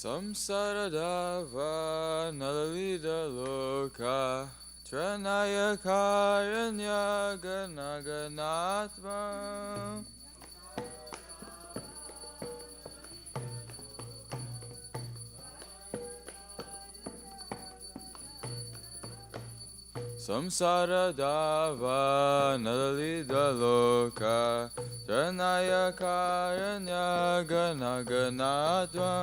Samsaradava nalalida loka Tranaya karanya ganaganatva Samsaradava nalalida loka Tranaya karanya ganaganatva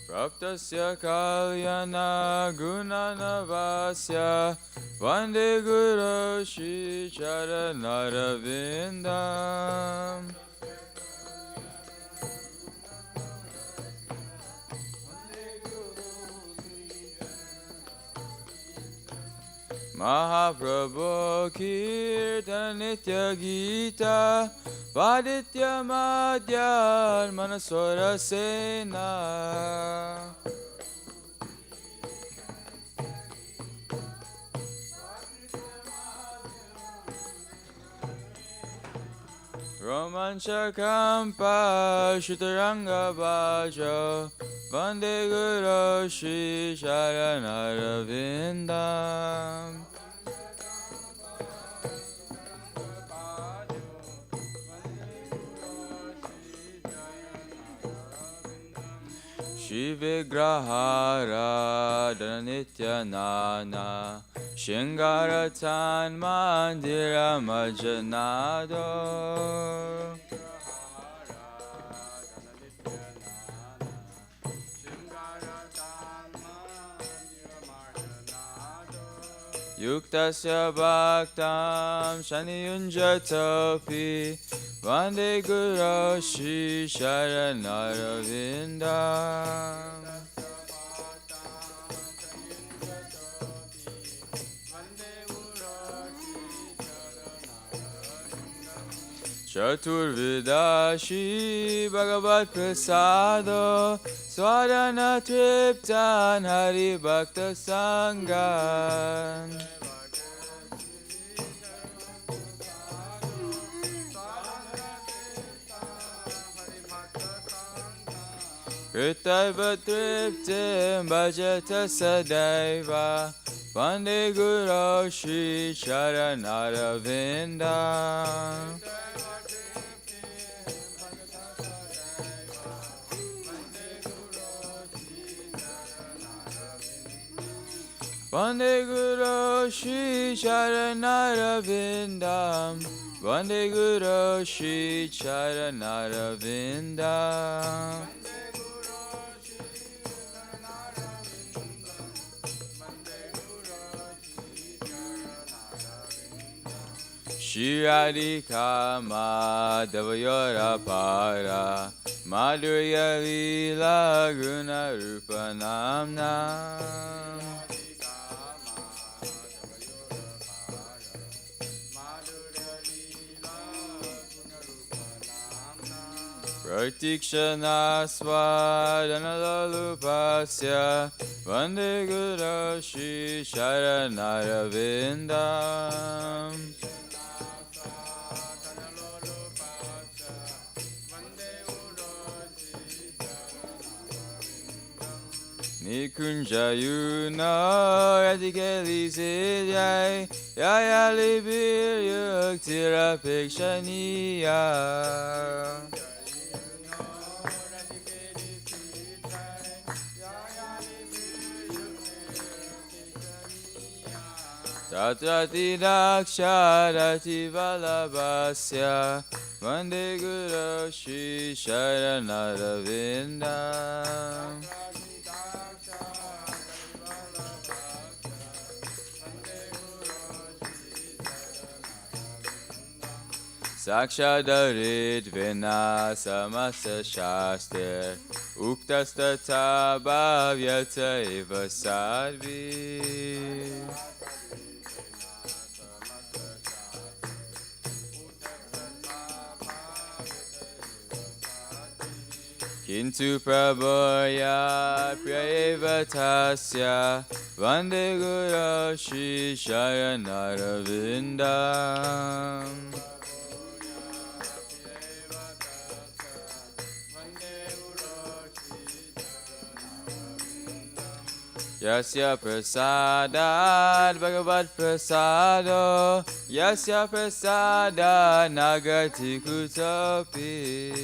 Praptasya kalyana gunanavasya Vande Guru Shri Charanarvindam Mahaprabhu Kirtan Nitya Gita Vaditya Madhyar Manaswara Sena Romancha Kampa Shutaranga Bhajo Vande Guru Shri Charanarvindam Shri Vigrahara Dhanitya Nana Shingaratan Mandira Majanado Yuktasya Bhaktam Shaniyunjatopi Vande Guru Shri Charanarvindam Chaturvida Shri Bhagavat Prasado Swadhana Triptan Hari Bhakta Sangan Kritaiva Triptim Bhajata Sadaiva Vande Guru Shri Charanarvindam Vande Guru Shri Charanarvindam Vande Guru Shri Charanarvindam Shri Radhika Madhavayora Para Madhurya Lila Guna Rupa Namnam Pratikshana Swadhana Lalupasya Vande Guru Shri Charanarvindam Nikunjayuna Radhikali Siddhai Yayali Viryuktira Pekshaniya Tatrati Daksharati Valabhasya Vande Guru Shri Charanarvindam Sakshadarit Vina Samasa Shastir Uktastata Bhavyata Eva Sadvi Kintu praboya prayeva tasya Vande Guru Shri Sharanaravinda. Yasya prasadad bhagavad prasado Yasya prasada nagati kutopi.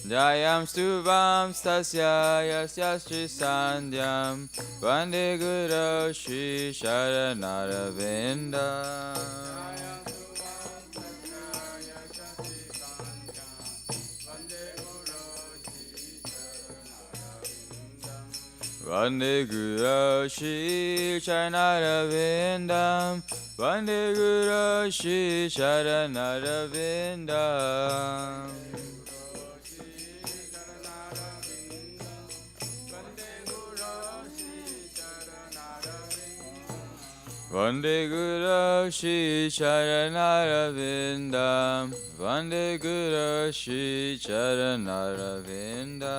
Jayam stuvam stasya yasya shri sandhyam Vande Guru Shri Sharanaravinda. Vande Guru Shri Sharanaravinda. Vande Guru Shri Sharanaravinda. Vande Guru Shri Sharanaravinda. Vande Guru Shri Sharanaravinda.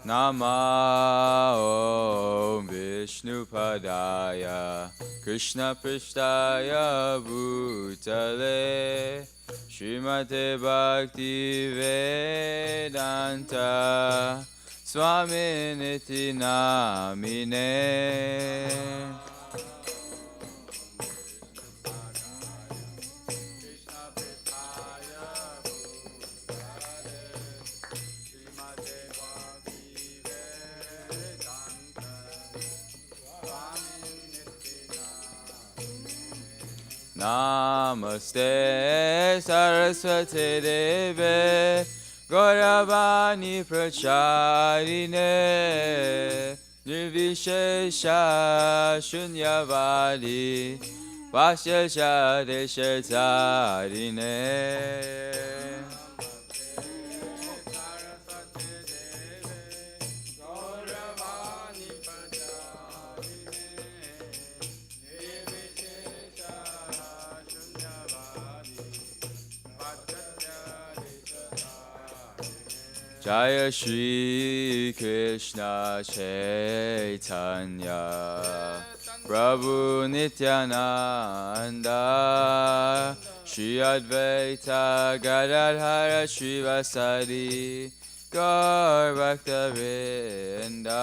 Nama Om Vishnu Padaya Krishna Prishtaya Bhutale Srimate Bhakti Vedanta Swami Niti Namine. Namaste Saraswati Deve Gauravani Pracharine Nirvishesha Shunyavadi Vasyasha Deshatarine. Jaya Shri Krishna Chaitanya Prabhu Nityananda Shri Advaita Gadadhara Srivasadi Gaur Bhakta-vrinda.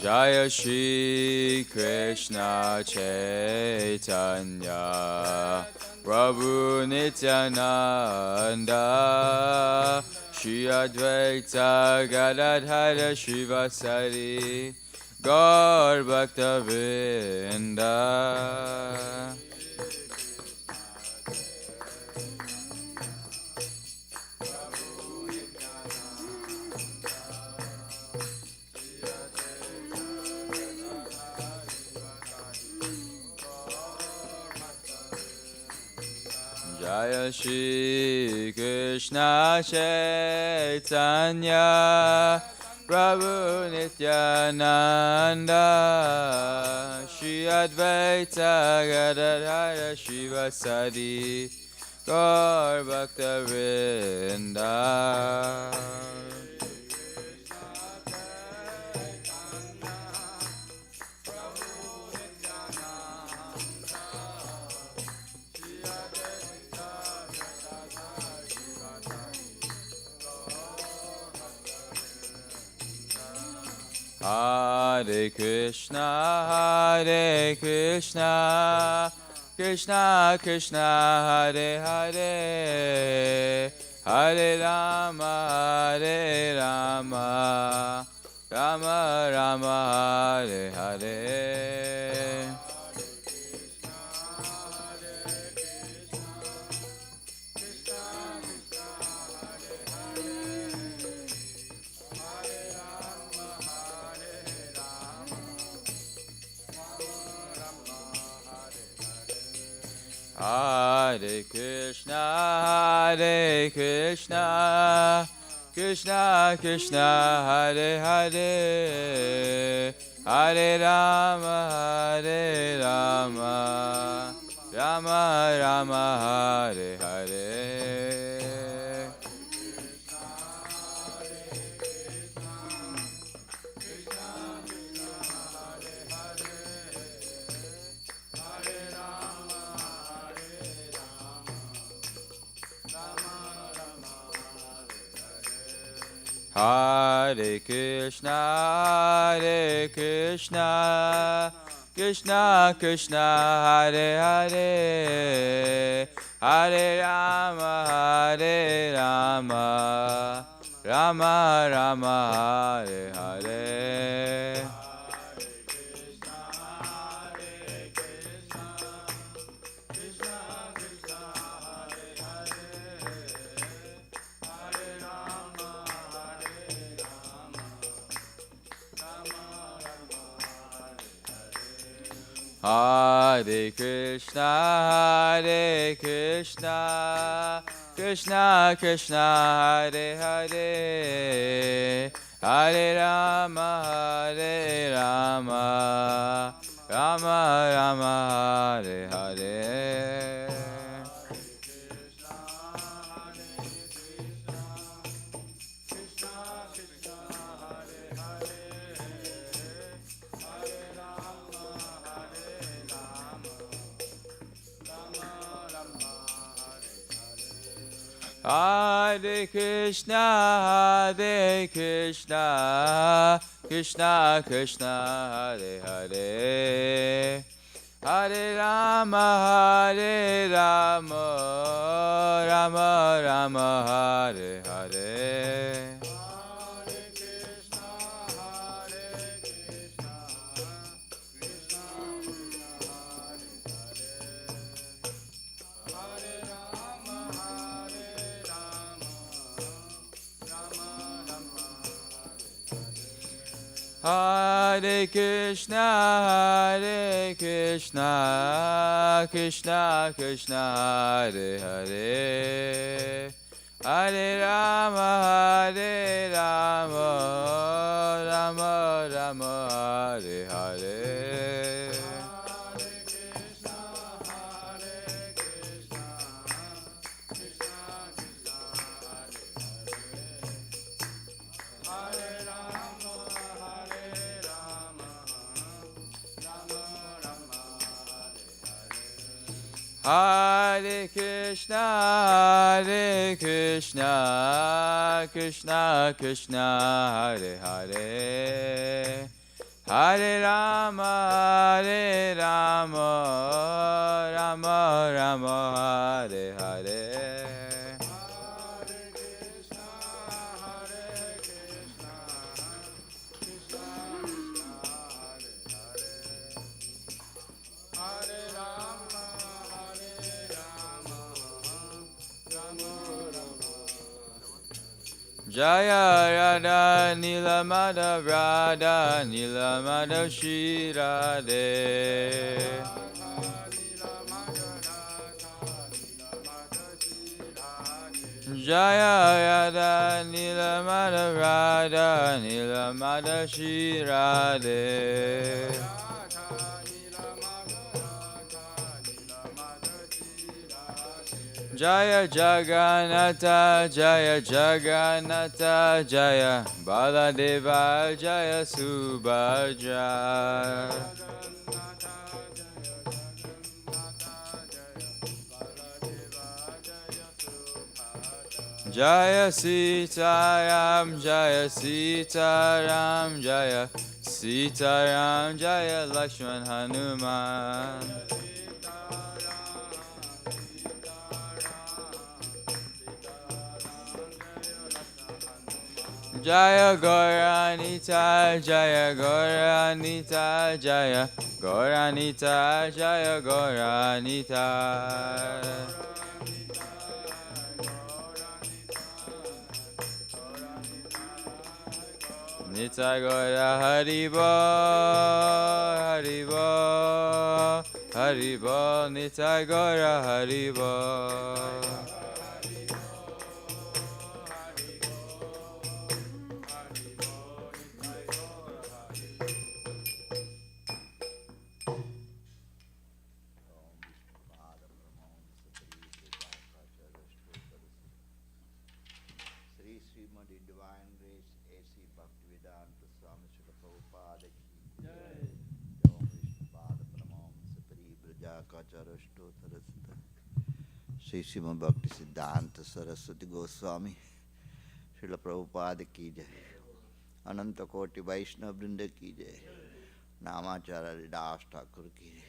Jaya Shri Krishna Chaitanya Prabhu Nityananda Shri Advaita Gadadhara Srivasadi Gaur Bhakta-vrinda. Jaya Shri Krishna Chaitanya Prabhu Nityananda Shri Advaita Gadadhara Srivasadi Gaur Bhakta-vrinda. Hare Krishna, Krishna Krishna, Hare Hare, Hare Rama, Rama Rama, Hare Hare. Hare Krishna, Krishna Krishna, Hare Hare, Hare Rama, Rama Rama, Hare Hare. Hare Krishna, Krishna Krishna, Hare Hare, Hare Rama, Rama Rama, Hare Hare. Hare Krishna, Krishna Krishna, Hare Hare, Hare Rama, Rama Rama, Hare Hare. Hare Krishna, Krishna Krishna, Hare Hare, Hare Rama, Rama Rama, Hare Hare. Hare Krishna, Krishna Krishna, Hare Hare, Hare Rama, Rama Rama, Hare Hare. Hare Krishna, Krishna Krishna, Hare Hare, Hare Rama, Rama Rama, Hare Hare. Jaya Radha Nilamada Radha Nilamada Shri Radhe. Jaya Radha Nilamada Radha Nilamada Shri Radhe. Jaya Jagannatha, Jaya Jagannatha, Jaya Baladeva, Jaya Subhadra. Jaya Sitaram, Jaya Sitaram, Jaya Sitaram, Jaya Lakshman Hanuman. Jaya Gauranita, Jaya Gauranita, Jaya Gauranita, Jaya Gauranita. Nitya Gaura Haribo, Haribo, Hari Bol, Nitai Gaura Hari Bol. Shri Shrimad भक्ति सिद्धांत सरस्वती गोस्वामी श्रील प्रभुपाद की जय, अनंत कोटि वैष्णव वृंद की जय, नामाचार्य दास ठाकुर की जय।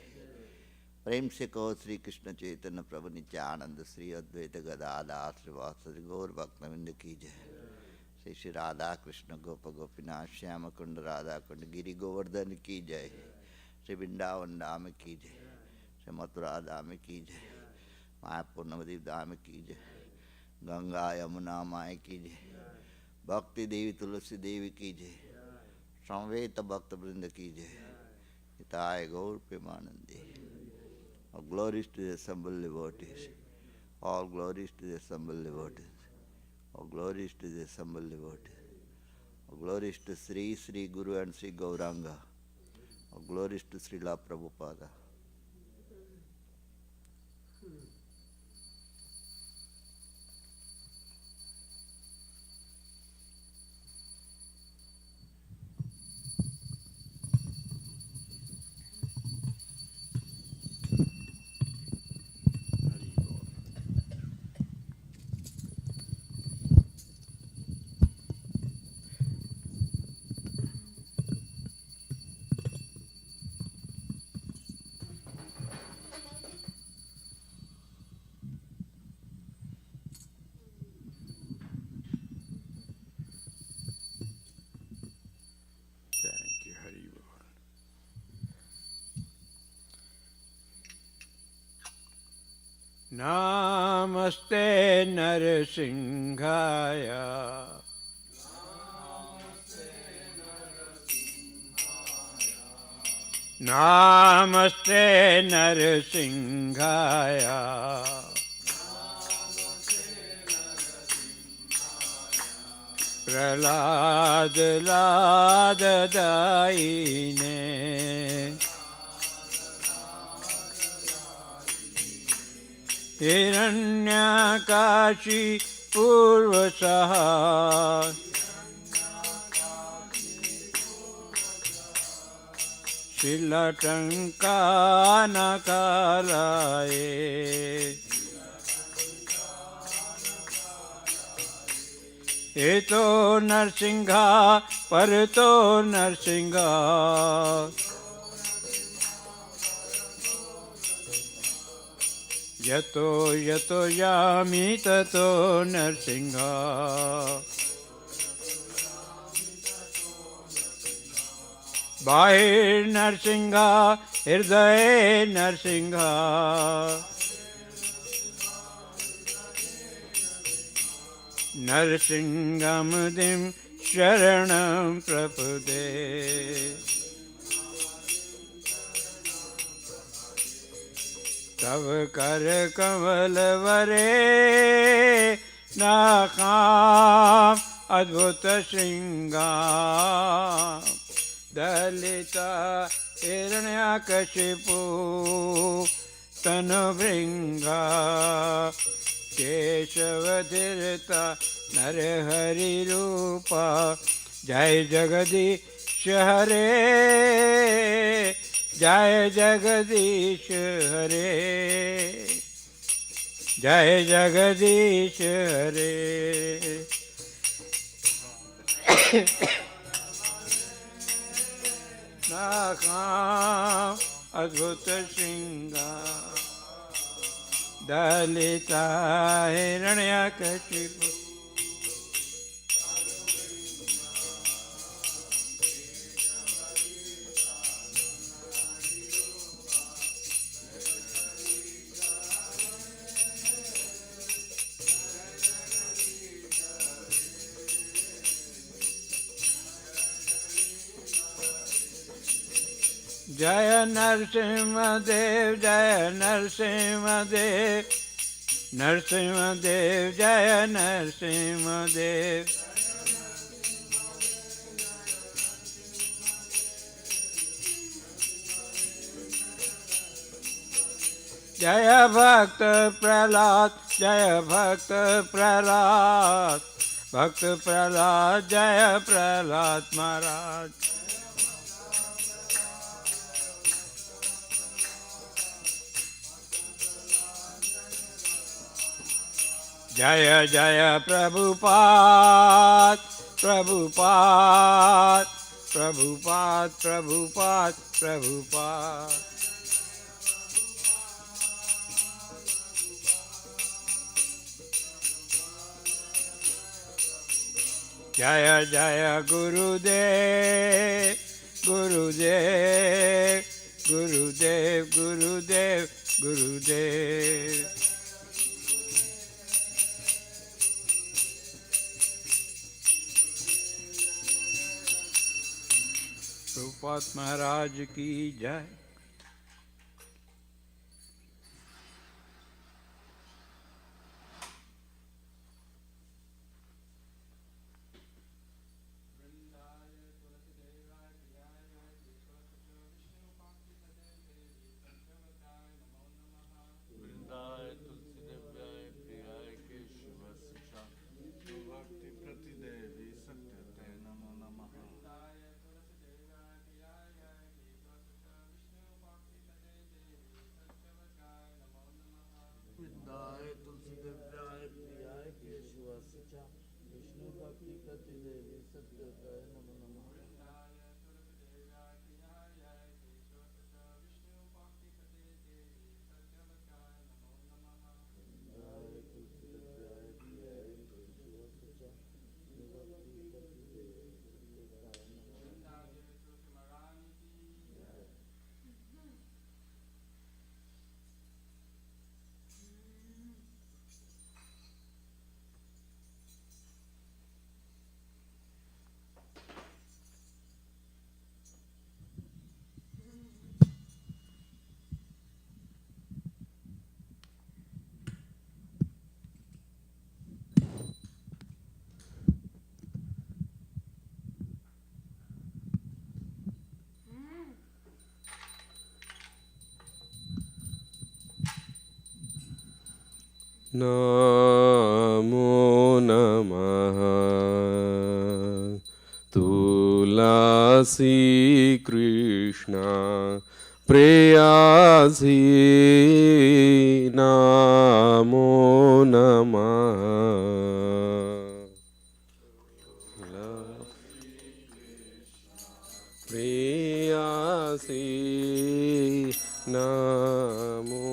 प्रेम से कहो श्री कृष्ण चैतन्य प्रभु नित्यानंद श्री अद्वैत गदाधर श्रीवासदि गौर भक्तवृंद की जय। श्री श्री राधा कृष्ण गोप गोपीनाथ श्याम कुंड राधा कुंड गिरि गोवर्धन की जय। श्री वृंदावन धाम की जय, श्री मथुरा धाम की जय, मायापुर नवदीप धाम की जय, गंगा यमुना माय की जय, भक्ति देवी तुलसी देवी की जय, संवेत भक्त वृंद की जय, हिताय गौर Premanandi. All glories to the assembled devotees. All glories to the assembled devotees. All glories to the assembled devotees. All glories to Sri Sri Guru and Sri Gauranga. All glories to Srila Prabhupada. Namaste Narasimhaya. Namaste Narasimhaya. Prahlad Lada Daine. हिरण्यकाशी पूर्वसः शिलटङ्कानकालये एतो नरसिंहा परतो नरसिंहा यतो यतो यामि ततो नरसिंहा बाहिर नरसिंहा हृदय नरसिंहा नरसिंहमुदिं शरणं प्रपदे तव कर कमल वरे नाकाम अद्भुत श्रृंगार दलिता हिरण्यकशिपु तनुभृंगा केशवधीरता नरहरि रूपा जय जगदीश हरे जय जगदीश हरे जय जगदीश हरे नाकाम अद्भुत श्रृंगार दलिता हिरण्यकशिपु जय नरसिंहदेव जय नरसिंहदेव नरसिंहदेव जय नरसिंहदेव जय भक्त प्रहलाद जय भक्त प्रहलाद भक्त प्रहलाद जय प्रहलाद महाराज जय जय प्रभुपाद प्रभुपाद प्रभुपाद प्रभुपाद प्रभुपाद जय जय गुरुदेव गुरुदेव गुरुदेव गुरुदेव गुरुदेव प्रभुपाद महाराज की जय। नमो नमः तुलसी कृष्ण प्रेयसी नमो नमः प्रेयसी नमो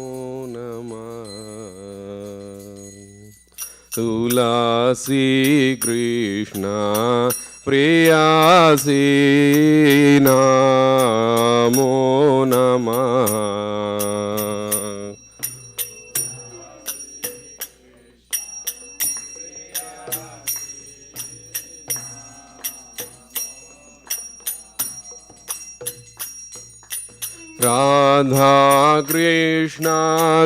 नमः तुलसी कृष्ण प्रेयसी नमो नमः राधा कृष्ण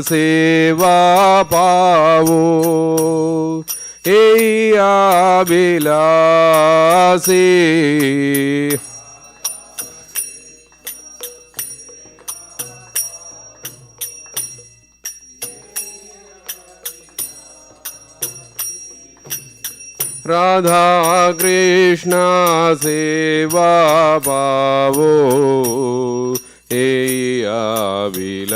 सेवा पावो हे अभिलाषी राधा कृष्ण सेवा पावो हे अभिलाषी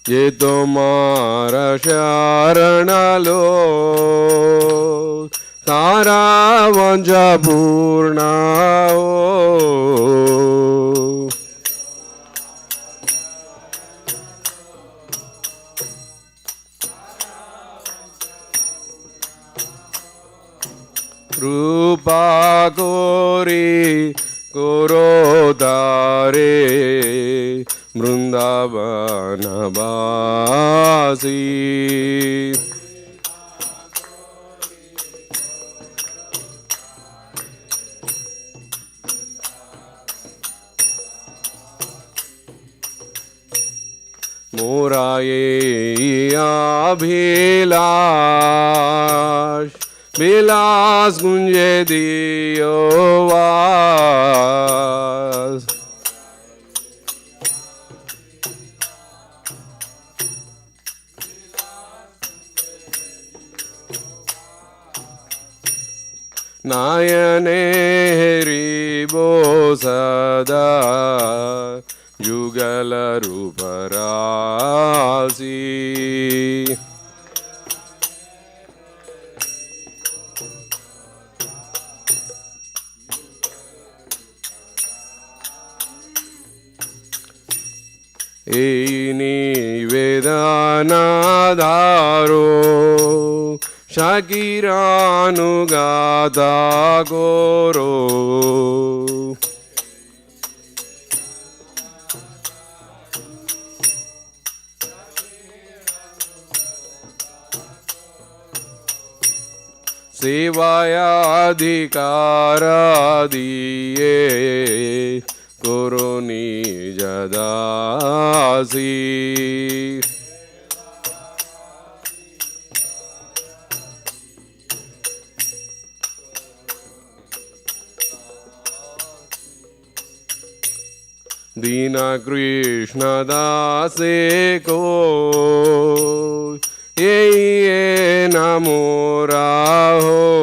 ये तुम्हारा शरण लो तारा वंश पूर्ण हो रूपा कोरी कोरो दारे वृंदावनवासी मोरा ये अभिलाष विलास गुंजे दियो वास नायने हरिबो सदा युगल रूप राशि निवेदनाधारो शाकिरानुगाता गोरो सेवायाधिकार दिए कुरुनि जदासी दीन कृष्ण दासे को ये नमो राहो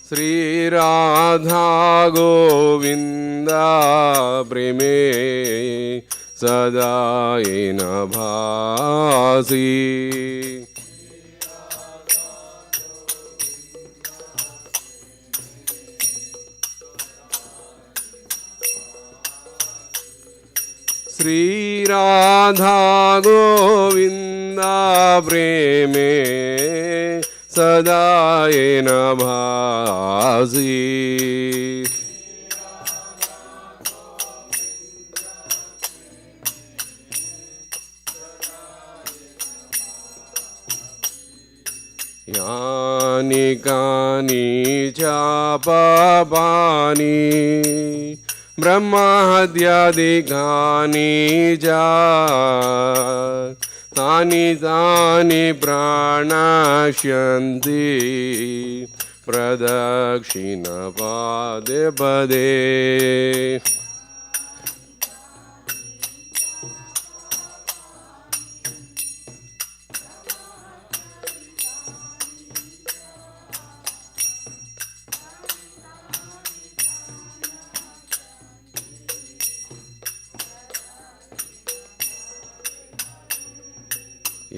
श्री राधा गोविंदा प्रेमे सदा न भासी श्री राधा गोविंदा प्रेमे सदा न भासी यानि कानि च पापानि ब्रह्महत्यादिकानि च तानि तानि प्रणश्यन्ति प्रदक्षिणपादे पदे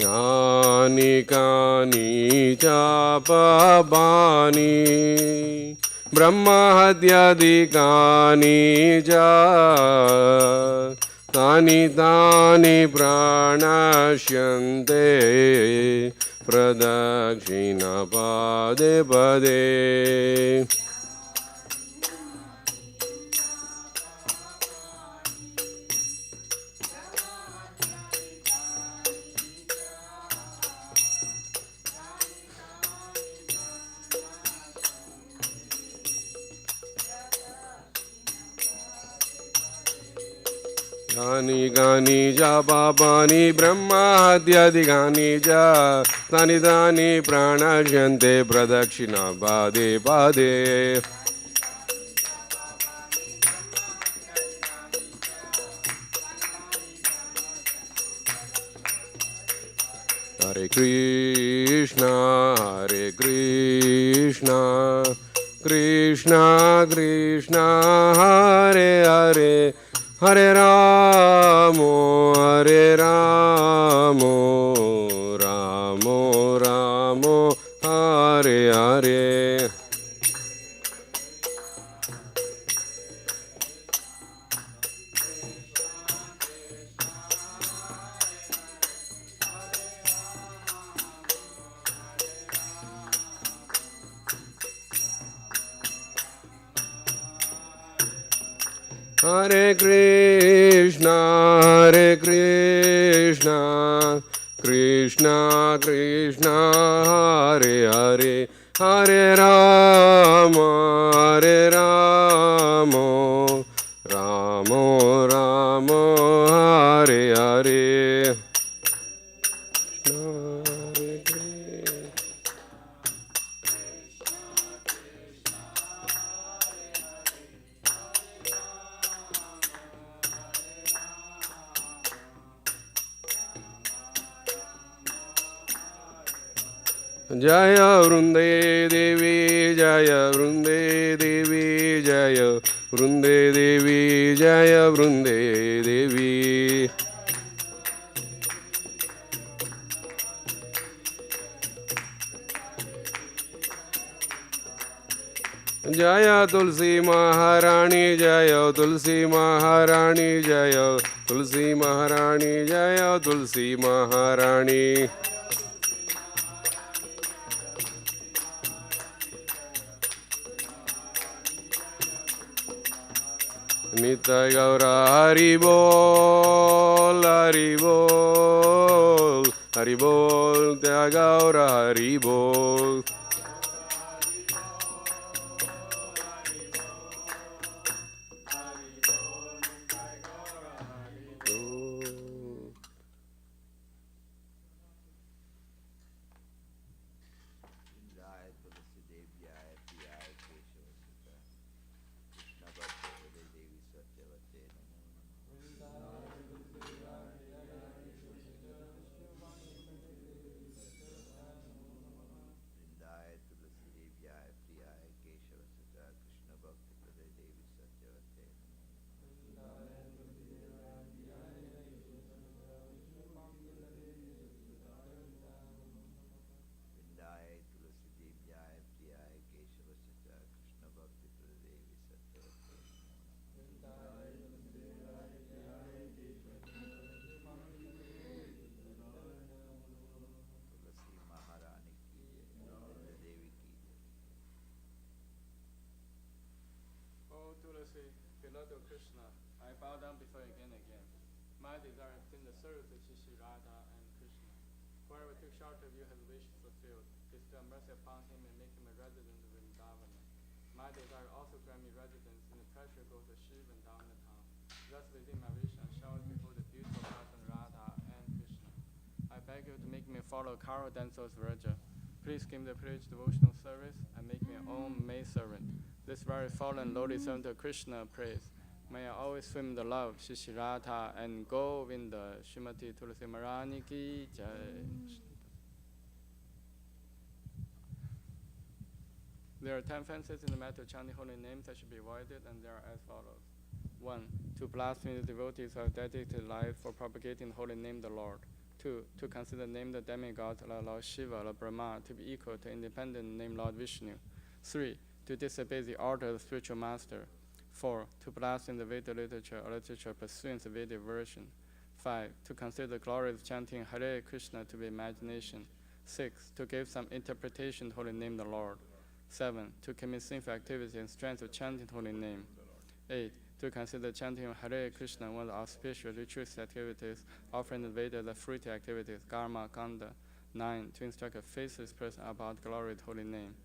यानि कानि च पापानि ब्रह्महत्यादिकानि च तानि तानि प्रणश्यन्ते प्रदक्षिणपादे पदे यानि कानि च पापानि ब्रह्महत्यादिकानि च तानि तानि प्रणश्यन्ते प्रदक्षिणपादे पदे हरे कृष्णा कृष्णा कृष्णा हरे हरे हरे रामो रामो रामो Hare Hare Hare Krishna, Hare Krishna, Krishna Krishna, Hare Hare, Hare Rama, Hare Rama, Rama Rama, Hare Hare. Jaya Vrunde Devi, Jaya Vrunde Devi, Jaya Vrunde Devi, Jaya Vrunde Devi. Jaya Tulsi Maharani, Jaya Tulsi Maharani, Jaya Tulsi Maharani, Jaya Tulsi Maharani. Nitai Gaura Hari Bol, Hari Bol, Hari Bol, Nitai Gaura Hari Bol. Jai Tulsi Dev Jai Jai Keshava Sutta Krishna Bhakti Devi Satyavate Jai Tulsi Dev Jai Jai Keshava Sutta Krishna Bhakti Devi Satyavate Jai Tulsi Dev Jai Jai Keshava Sutta Krishna Bhakti Devi Satyavate Tulsi Maharani ki Jai Devi ki O Tulasi, beloved of Krishna, I bow down before you again and again. My desire is in the service of Shri Radha and Krishna. Whoever took shelter of you has wish fulfilled. Bestow mercy upon him and make him a resident of Vrindavana. My desire also grant me residence in the treasure groves of Shri Vrindavana town. Thus within my vision I shall behold the beautiful person Radha and Krishna. I beg you to make me follow Karo Danso's Virgil. Please give me the privilege devotional service and make me your own maidservant. This very fallen lowly servant of Krishna prays. May I always swim in the love of Shri Radha and Govinda. Srimati Tulsi Maharani ki jai. There are 10 fences in the matter of chanting holy names that should be avoided, and they are as follows. 1. To blaspheme the devotees who have dedicated life for propagating the holy name of the Lord. 2. To consider the name of the demigods like Lord Shiva or Brahma to be equal to independent name Lord Vishnu. 3. To disobey the order of the spiritual master. 4. To blaspheme the Veda literature or literature pursuing the Vedic version. 5. To consider the glory of chanting Hare Krishna to be imagination. 6. To give some interpretation of the holy name of the Lord. 7. To commit sinful activity and strength of chanting the holy name. 8. To consider chanting of Hare Krishna one of the auspicious ritual activities, offering the Veda the fruity activities, karma, kanda. 9. To instruct a faithless person about the glory of the holy name.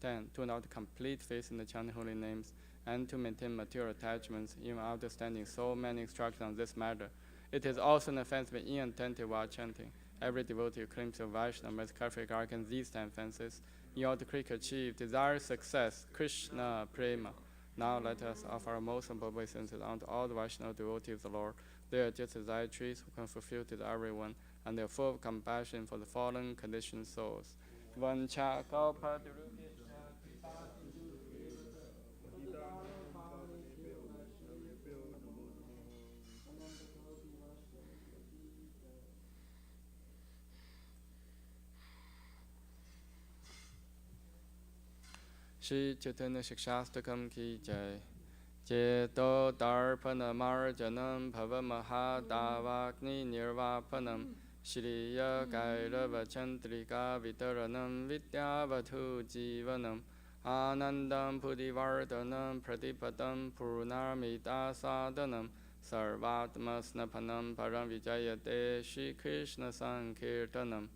10. To not complete faith in the chanting holy names, and to maintain material attachments even after standing so many instructions on this matter. It is also an offense to be inattentive while chanting. Every devotee who claims to Vaishnava must carefully guard against these 10 offenses in order to quickly achieve desired success, Krishna Prema. Now let us offer our most humble obeisances unto all the Vaishnava devotees of the Lord. They are just desire trees who can fulfill to everyone, and they are full of compassion for the fallen conditioned souls. Vancha kalpadurubhyascha Shri Chaitanya Shikshastakam ki jai. Cheto Darpana Marjanam Bhava Mahadavakni Nirvapanam Shriya Kairava Chandrika Vitaranam Vidyavatu Jivanam Anandam Pudivardhanam Pratipadam Purnamita Sadhanam Sarvatmasnapanam Param Vijayate Shri Krishna Sankirtanam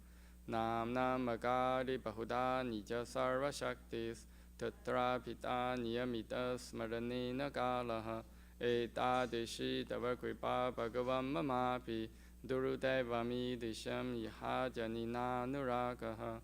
Nam Namagari Bahuda Nija Sarva Shaktis Tatra Pita Niyamita Smaranina Kalaha Etadishi Tava Kripa Bhagavam Mamapi Durudevami Disham Iha Janina Nuragaha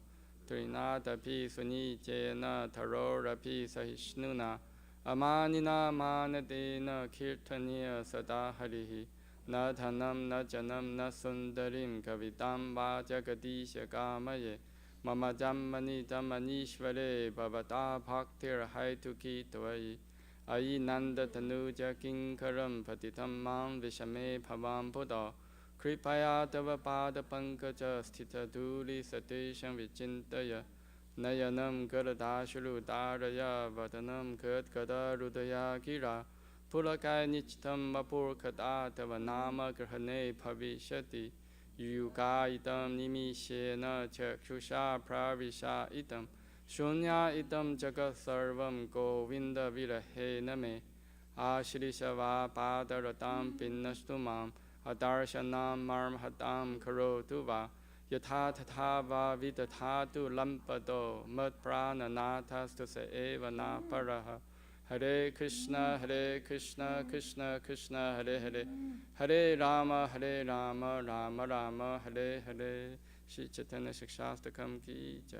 Trinadapi Sunijena Tarorapi Sahishnuna Amanina Manadena Kirtaniya Sada Harihi Na Dhanam Na Janam Na Sundarim Kavitam Vajagadisha Kamaye Mama Jammani Jammanishvare Bhavata Bhaktir Haituki Tvai Ayi Nanda Tanuja Kinkaram Patitam Mam Vishame Bhavam Buddha Kripaya Tava Pada Pankaja Sthita Dhuli Satesham Vichintaya Nayanam Garadashulu Daraya Vatanam Kadkada Rudaya Gira Pulakai Nichitam Vapur Kada Tava Nama Grahane Bhavishati Yuga Idam Nimishena Chaksha Pravisha Idam Shunya Idam Jagat Sarvam Govinda Virahe Name Ashrisava Padaratam Pinnastumam Adarshanam Marmhatam Karotuva Yatha Tatha Vidatatu Lampado Matprana Nathastu Eva Na Paraha Hare Krishna Krishna Krishna Hare Hare Hare Rama Rama Rama Hare Hare Shri Chaitanya Shikshastakam Ki Jai.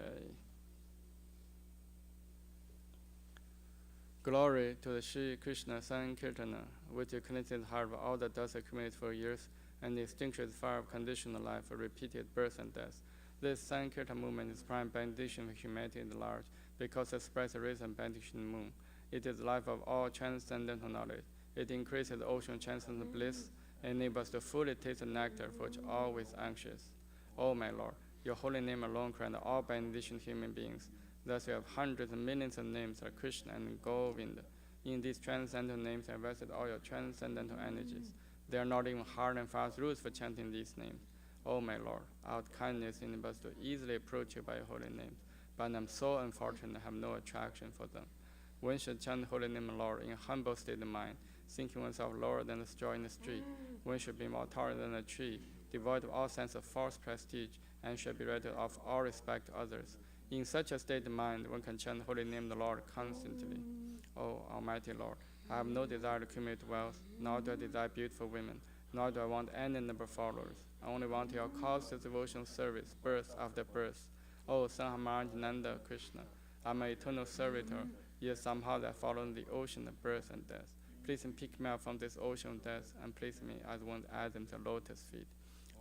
Glory to the Shri Krishna Sankirtana, which cleanses the heart of all the dust accumulated for years and extinguishes the fire of conditional life for repeated births and deaths. This Sankirtan movement is prime benediction for humanity at large because it expresses the reason benediction moon. It is the life of all transcendental knowledge. It increases the ocean transcendental bliss and enables us to fully taste the nectar for which always anxious. O my Lord, your holy name alone grants all benediction human beings. Thus you have hundreds and millions of names like Krishna and Govinda. In these transcendental names are vested all your transcendental energies. There are not even hard and fast rules for chanting these names. O my Lord, out kindness enables us to easily approach you by your holy names, but I'm so unfortunate I have no attraction for them. One should chant the holy name of Lord in a humble state of mind, thinking oneself lower than the straw in the street. One should be more taller than a tree, devoid of all sense of false prestige, and should be ready to offer all respect to others. In such a state of mind, one can chant the holy name of the Lord constantly. O Almighty Lord, I have no desire to accumulate wealth, nor do I desire beautiful women, nor do I want any number of followers. I only want your constant devotional service, birth after birth. O Son of Nanda Krishna, I'm an eternal servitor, yet somehow I fall in the ocean of birth and death. Please pick me up from this ocean of death and place me as one Adam to lotus feet.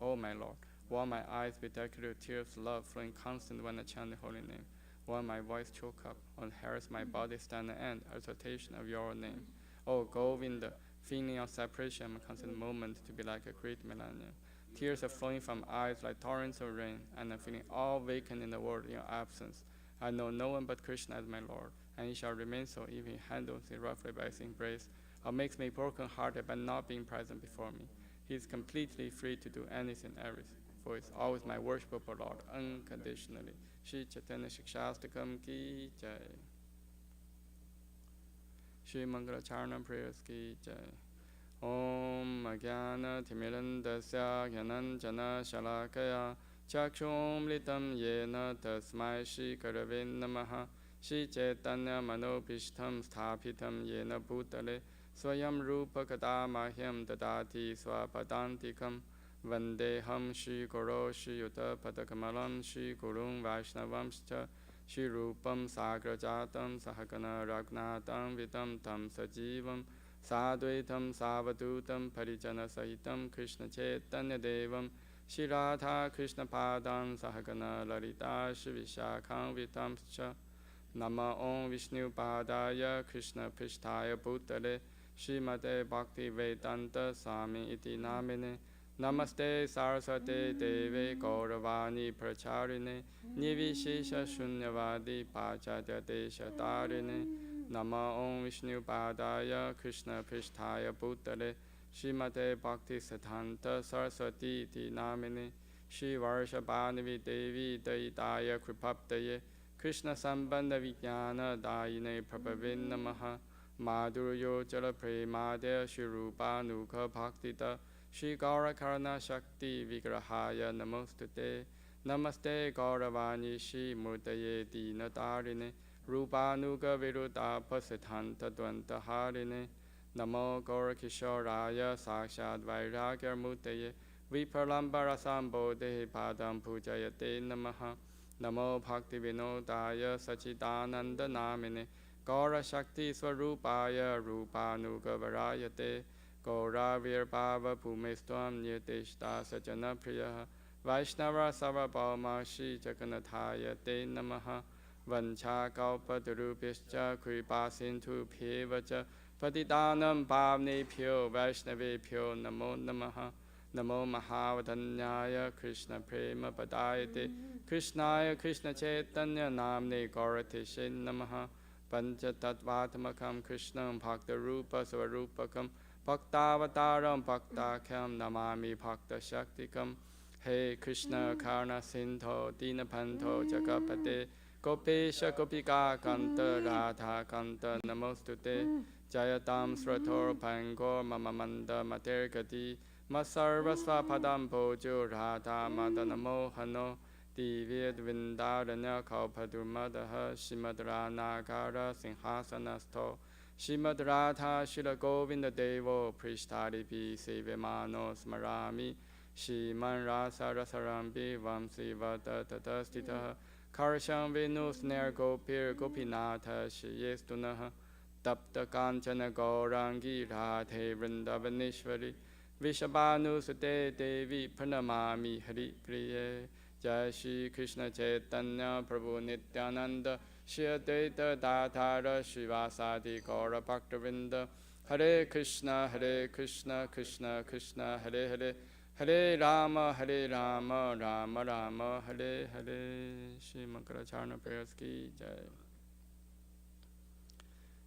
O my Lord, while my eyes be decorated with tears of love flowing constant when I chant the holy name, while my voice choke up, and hairs my body stand and end exaltation of your name. O Govinda, feeling of separation, I'm constant moment to be like a great millennium. Tears are flowing from eyes like torrents of rain, and I'm feeling all vacant in the world in your absence. I know no one but Krishna as my Lord, and he shall remain so if he handles me roughly by his embrace, or makes me broken-hearted by not being present before me. He is completely free to do anything, everything. For it's always my worshipable Lord, unconditionally. Shri Chaitanya Shikshastakam Ki Jai. Shri Mangala Charna prayers Ki Jai. Om Agyana Timirandasya Gyananjana Shalakaya Chakshum Litam Yena Tasmai Shri Karavin Namaha Shri Chaitanya Manopishtam Sthapitam Yena Bhutale Swayam Rupa Kadamahyam Dadati Swapadantikam Vandeham Shri Guru Shri Yuta Padakamalam Shri Gurung Vaishnavamscha Shri Rupam Sagrajatam Sahagana Ragnatam Vitam Tam Sajivam Sadvaitam Savadutam Parijana Sahitam Krishna Chaitanya Devam Shri Radha Krishna Padam Sahagana Lalita Shri Vishakam Vitamscha Nama Om Vishnu Padaya Krishna Prishtaya Bhutale Srimate Bhakti Vedanta Swami Iti Namine Namaste Saraswate Deve Gauravani Pracharine Nivishesha Shunyavadi Pachatya Desha Tarine Nama Om Vishnu Padaya Krishna Prishtaya Bhutale Srimate Bhakti Siddhanta Saraswati Iti Namine Shri Varshabhanavi Devi Daitaya Kripaptaye Krishna Sambandha Vijnana Dayine Prabhavin Namaha Madhuryo Jala Premadya Shri Rupa Nukha Bhaktita Shri Gaura Karana Shakti Vigrahaya Namostute Namaste Gauravani Shri Murtaye Dinatarine Rupanuga Viruta Pasithanta Dvanta Harine Namo Gaura Kishoraya Sakshat Vairagya Murtaye Vipralambara Sambodhe Padam Pujayate Namaha Namo Bhakti Vinodaya Sachidananda Namine Gaura Shakti Swarupaya Rupanuga Varayate Gaura Virbhava Bhumistvam Nirtishta Sajana Priya Vaishnava Sarvabhauma Shri Jagannathaya Te Namaha Vancha Kalpatarubhischa Kripa Sindhu Bhyevacha Patidanam Bhavnebhyo Vaishnavebhyo Namo Namaha Namo Mahavadanyaya Krishna Prema Padayate Krishnaya Krishna Chaitanya Namne Gauratishe Namaha Pancha Tattvatmakam Krishnam Bhakta Rupa Svarupakam Bhaktavataram Bhaktakham Namami Bhakta Shaktikam He Krishna Karna Sindho Dinapanto Jagapate Gopesha Gopika Kanta Radha Kanta Namostute Jayatam Srator Pangor Mamamanda Matergati Masarvasva Padam Bojo Radha Madana Mohano Divya Vindaranya Kalpadurmadaha Shimadra Nagara Sinhasanasto Shimad Radha Shila Govinda Devo Prishtaripi Sevemano Smarami Shiman Rasa Rasarambi Vamsi Vata Tatastita Karsham Venus Ner Gopir Gopinatha Shiyestunaha Tapta Kanchana Gaurangi Radhe Vrindavanishvari Vishabhanu Sute Devi Pranamami Hari Priye Jai Shri Krishna Chaitanya Prabhu Nityananda Shri Advaita Dadhara Srivasadi Gaura Bhaktavinda Hare Krishna Krishna Krishna Hare Hare Hare Rama Rama Rama Hare Hare Shri Mangalacharna prayers ki jai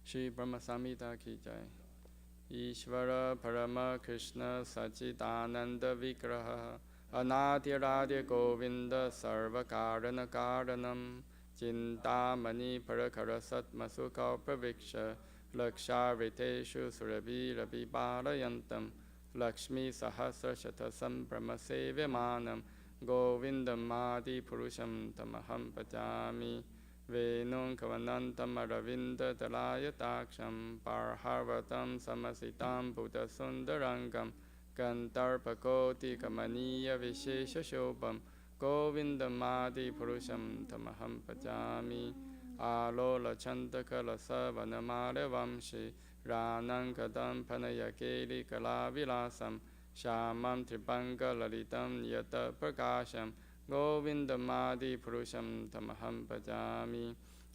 Shri Brahma Samhita ki jai Ishvara Parama Krishna Sachidananda Vigraha Anadhiradi Govinda Sarva Karana Karanam Chintamani Parakara Satmasuka Praviksha Lakshariteshu Surabhi Rabi Balayantam Lakshmi Sahasra Shatasam Brahma Sevimanam Govindam Adi Purusham Tamaham Pajami Venum Kavanantam Aravinda Dalayataksam Parharvatam Samasitam Buddha Sundarangam Gantarpakoti Kamaniya Vishesha Shobham Govindam Adi Purusham Tamaham Pajami Alola Chandaka Lasa Vanamare Vamshi Ranangadam Panayakeli Kalavilasam Shamam Tripanga Lalitam Yata Prakasham Govindamadi Purusham Tamaham Bhajami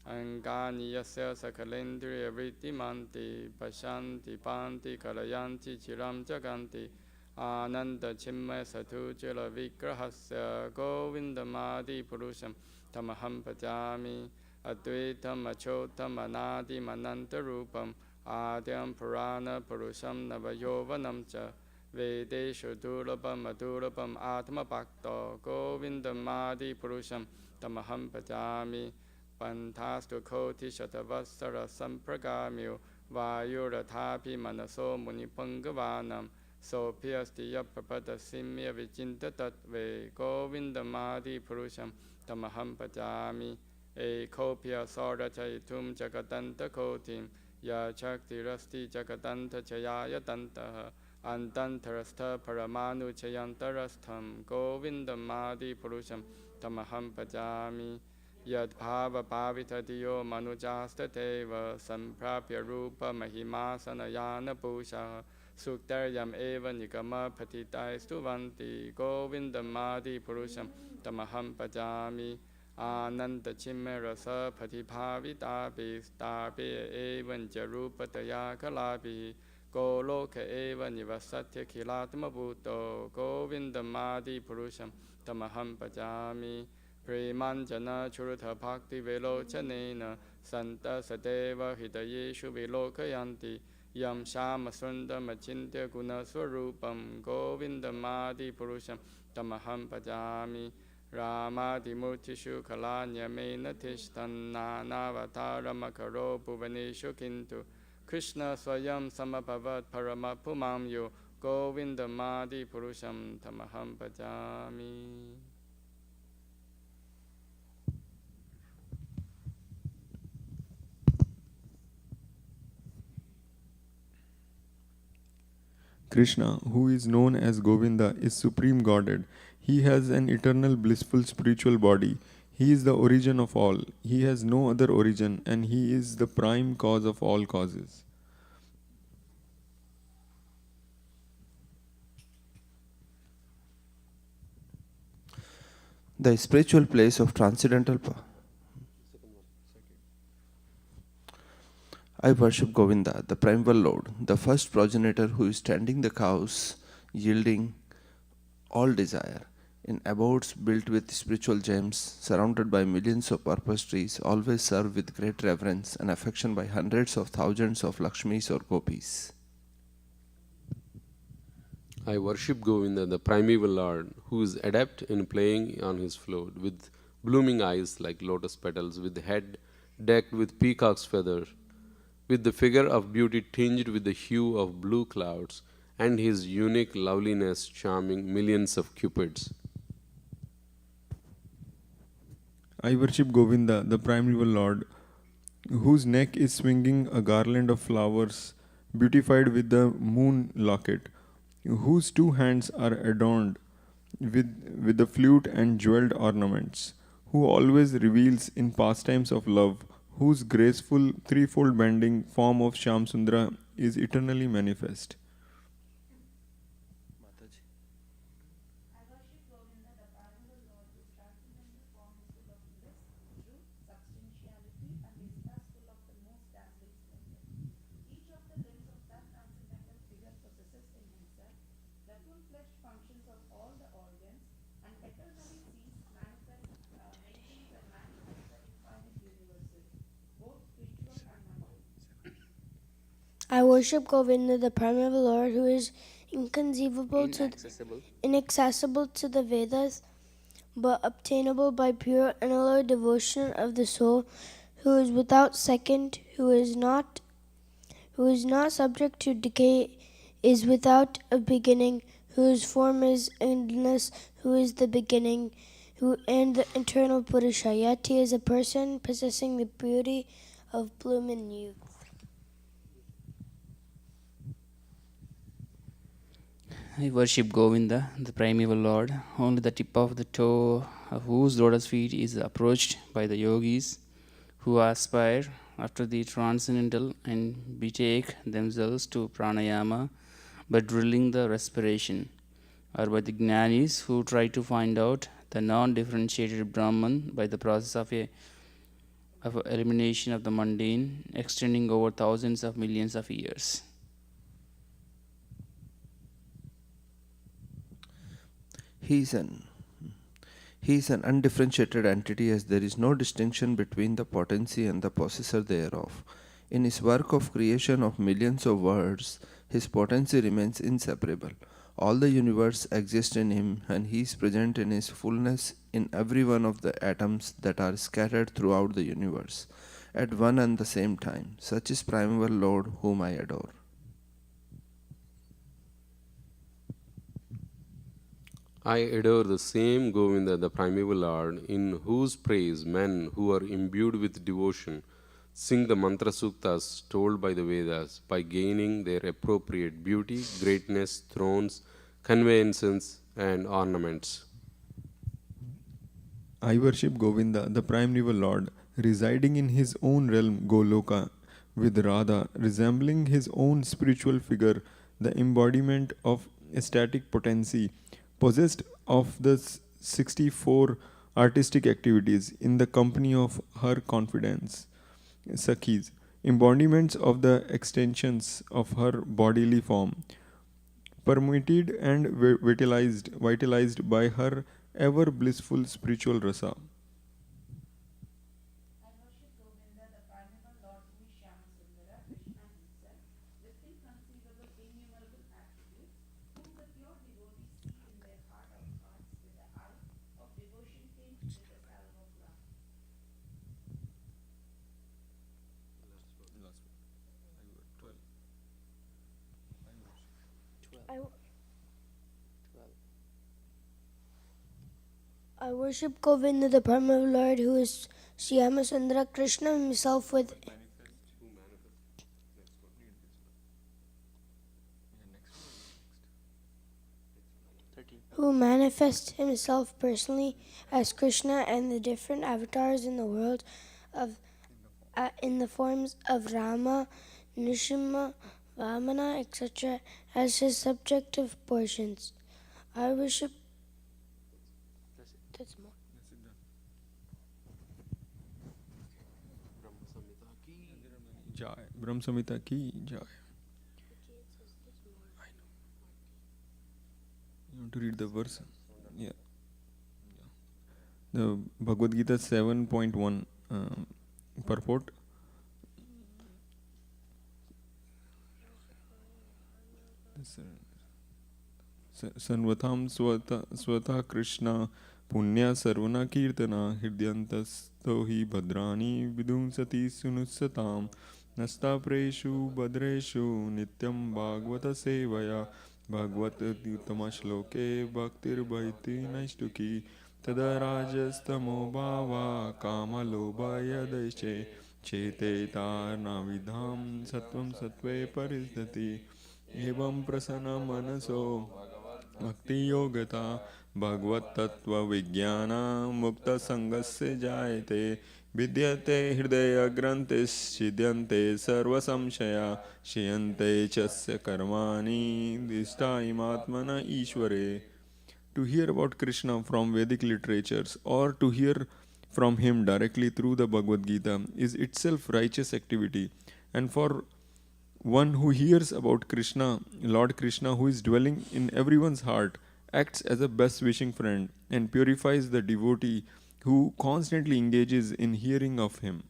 Angani Yasya Sakalendriya Vrittimanti Pashanti Panti Kalayanti Chiram Jaganti Ananda Chimmaya Satu Jala Vigrahasya Govindamadi Purusham Tamaham Bhajami Advaitam Achotam Anadi Mananta Rupam Adyam Purana Purusham Navayovanam Cha Vedeshu Durlabam Adurlabam Atma Bhakta Govindam Adi Purusham Tamaham Bhajami Pantastu Koti Shatavasara Sampragamyo Vayurathapi Manaso Munipangavaanam Sopyasti Yapapada Simya Vijinta Tatve Govindam Adi Purusham Tamaham Bhajami Ekopya Sarachaitum Jagadanta Kotim Ya Chakti Rasti Jagadanta Chayaya Tantaha Antantarastha Paramanu Chayantarastham Govindam Adi Purusham Tamaham Bhajami Yad Bhava Bhavita Diyo Manujasta Teva Samprapya Rupa Mahimasana Yana Pusha Suktaryam Eva Nigama Patitai Stuvanti Govindam Adi Purusham Tamaham Bhajami Ananda Chimme Rasa Patibhavitapi Stapi Evan Jarupataya Kalapi Goloka Eva Nivasatya Kilatma Bhuto Govindam Adi Purusham Tamaham Bhajami Premanjana Churutha Bhakti Velochanena Santa Sadeva Hidayeshu Velokayanti Yam Shama Sunda Machintya Guna Swarupam Govindam Adi Purusham Tamaham Bhajami Ramadimutishu kalanyamena tishtannanavataram bhuvaneshu kintu Krishna swayam samabhavat paramapumam yo Govindamadi purusham tamaham bhajami. Krishna, who is known as Govinda, is supreme Godhead. He has an eternal blissful spiritual body. He is the origin of all. He has no other origin, and he is the prime cause of all causes. The spiritual place of transcendental power. I worship Govinda, the primeval Lord, the first progenitor who is tending the cows, yielding all desire. In abodes built with spiritual gems, surrounded by millions of purpose trees, always served with great reverence and affection by hundreds of thousands of Lakshmis or Gopis. I worship Govinda, the primeval Lord, who is adept in playing on his flute, with blooming eyes like lotus petals, with head decked with peacock's feathers, with the figure of beauty tinged with the hue of blue clouds, and his unique loveliness charming millions of cupids. I worship Govinda, the primeval Lord, whose neck is swinging a garland of flowers, beautified with the moon locket, whose two hands are adorned with the flute and jeweled ornaments, who always reveals in pastimes of love, whose graceful threefold bending form of Shamsundra is eternally manifest. I worship Govinda, the primeval Lord, who is inaccessible to the Vedas, but obtainable by pure and unalloyed devotion of the soul, who is without second, who is not subject to decay, is without a beginning, whose form is endless, who is the beginning, and the eternal Purusha. Yet he is a person possessing the beauty of bloom and youth. I worship Govinda, the primeval Lord, only the tip of the toe of whose lotus feet is approached by the yogis who aspire after the transcendental and betake themselves to pranayama by drilling the respiration, or by the jnanis who try to find out the non-differentiated Brahman by the process of elimination of the mundane, extending over thousands of millions of years. He is an undifferentiated entity, as there is no distinction between the potency and the possessor thereof. In his work of creation of millions of worlds, his potency remains inseparable. All the universe exists in him, and he is present in his fullness in every one of the atoms that are scattered throughout the universe at one and the same time. Such is primeval Lord, whom I adore. I adore the same Govinda, the primeval Lord, in whose praise men who are imbued with devotion sing the mantra suktas told by the Vedas by gaining their appropriate beauty, greatness, thrones, conveyances, and ornaments. I worship Govinda, the primeval Lord, residing in his own realm Goloka, with Radha resembling his own spiritual figure, the embodiment of ecstatic potency, possessed of the 64 artistic activities in the company of her confidants, Sakhis, embodiments of the extensions of her bodily form, permeated and vitalized by her ever blissful spiritual rasa. I worship Govinda, the Primitive Lord, who is Syamasundara Krishna himself who manifests himself personally as Krishna and the different avatars in the world of in the forms of Rama, Nrsimha, Vamana, etc. as his subjective portions. I worship. That's more. Jai. Brahm Samhita ki Jai. You want to read the verse? Yeah. The Bhagavad Gita 7.1 purport. Sarvatam swata Krishna punya sarvana kirtana hridyantasto hi bhadrani vidumsati sunussatam nasta preshu badreshu nityam bhagavata sevaya bhagavat uttama shloke bhaktir bhaiti naishtuki tada rajastamo bhava kama lobha yadaishe chete tarna vidham satvam satve parisdhati evam prasana manaso भक्ति योगता भगवत तत्व विज्ञान मुक्त संगस्य जायते विद्यते हृदय ग्रंथिश्चिद्यन्ते सर्व संशया क्षीयन्ते चस्य कर्माणि दिष्टायमात्मन ईश्वरे. To hear about Krishna from Vedic literatures or to hear from him directly through the Bhagavad Gita is itself righteous activity, and for one who hears about Krishna, Lord Krishna, who is dwelling in everyone's heart, acts as a best wishing friend and purifies the devotee who constantly engages in hearing of him.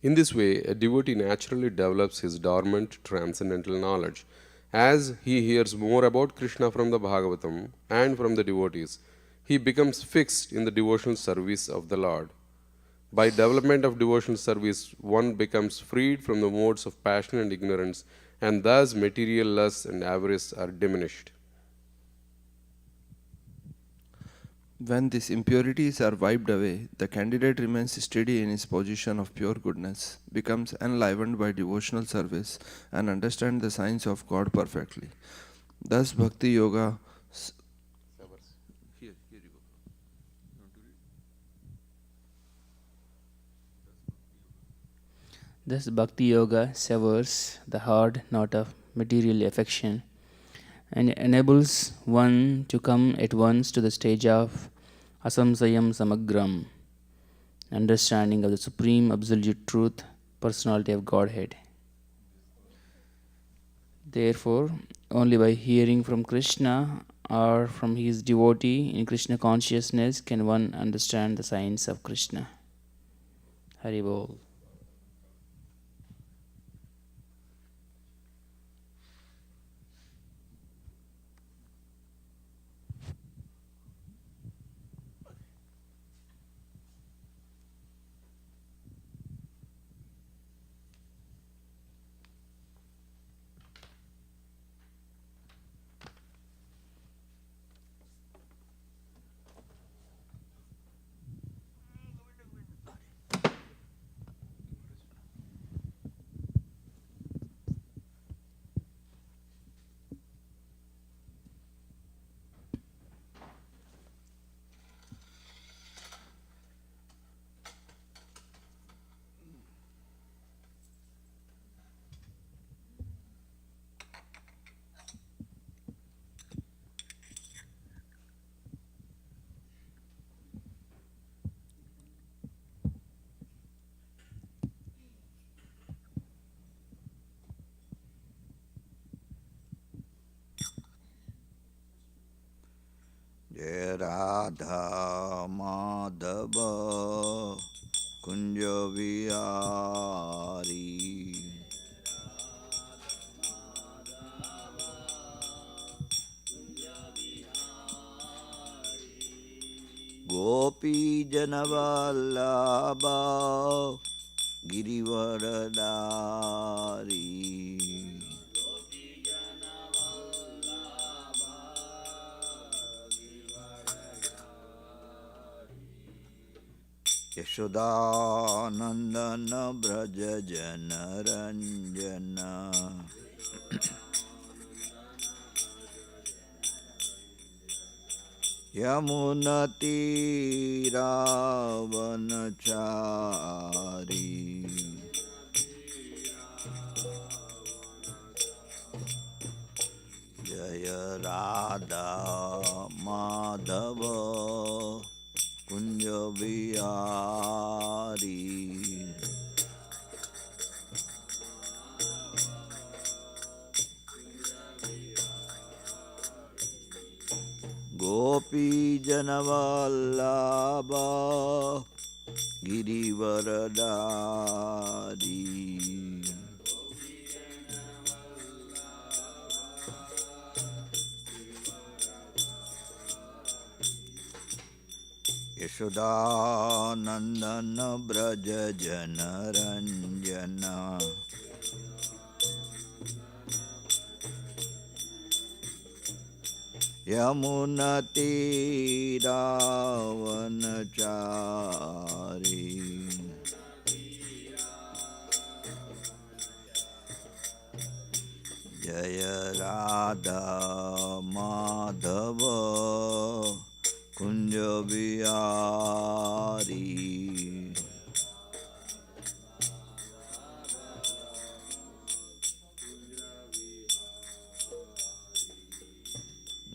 In this way, a devotee naturally develops his dormant transcendental knowledge. As he hears more about Krishna from the Bhagavatam and from the devotees, he becomes fixed in the devotional service of the Lord. By development of devotional service, one becomes freed from the modes of passion and ignorance, and thus material lust and avarice are diminished. When these impurities are wiped away, the candidate remains steady in his position of pure goodness, becomes enlivened by devotional service, and understands the science of God perfectly. Thus, Bhakti Yoga. Thus, Bhakti Yoga severs the hard knot of material affection and enables one to come at once to the stage of asamsayam samagram, understanding of the supreme absolute truth, personality of Godhead. Therefore, only by hearing from Krishna or from his devotee in Krishna consciousness can one understand the science of Krishna. Hari Bol. Jai Radha Madhava Kunja Vihari गोपीजनवल्लभा गिरिवरदारी Yashodanandan Vraj जनरञ्जन यमुनतीरावनचारी जय राधा माधव कुंज बिहारी गोपी जनवल्लभा गिरिवरदारी यशोदानन्दन व्रज जनरञ्जन यमुनतीरावनचारी जय राधा माधव कुंज बिहारी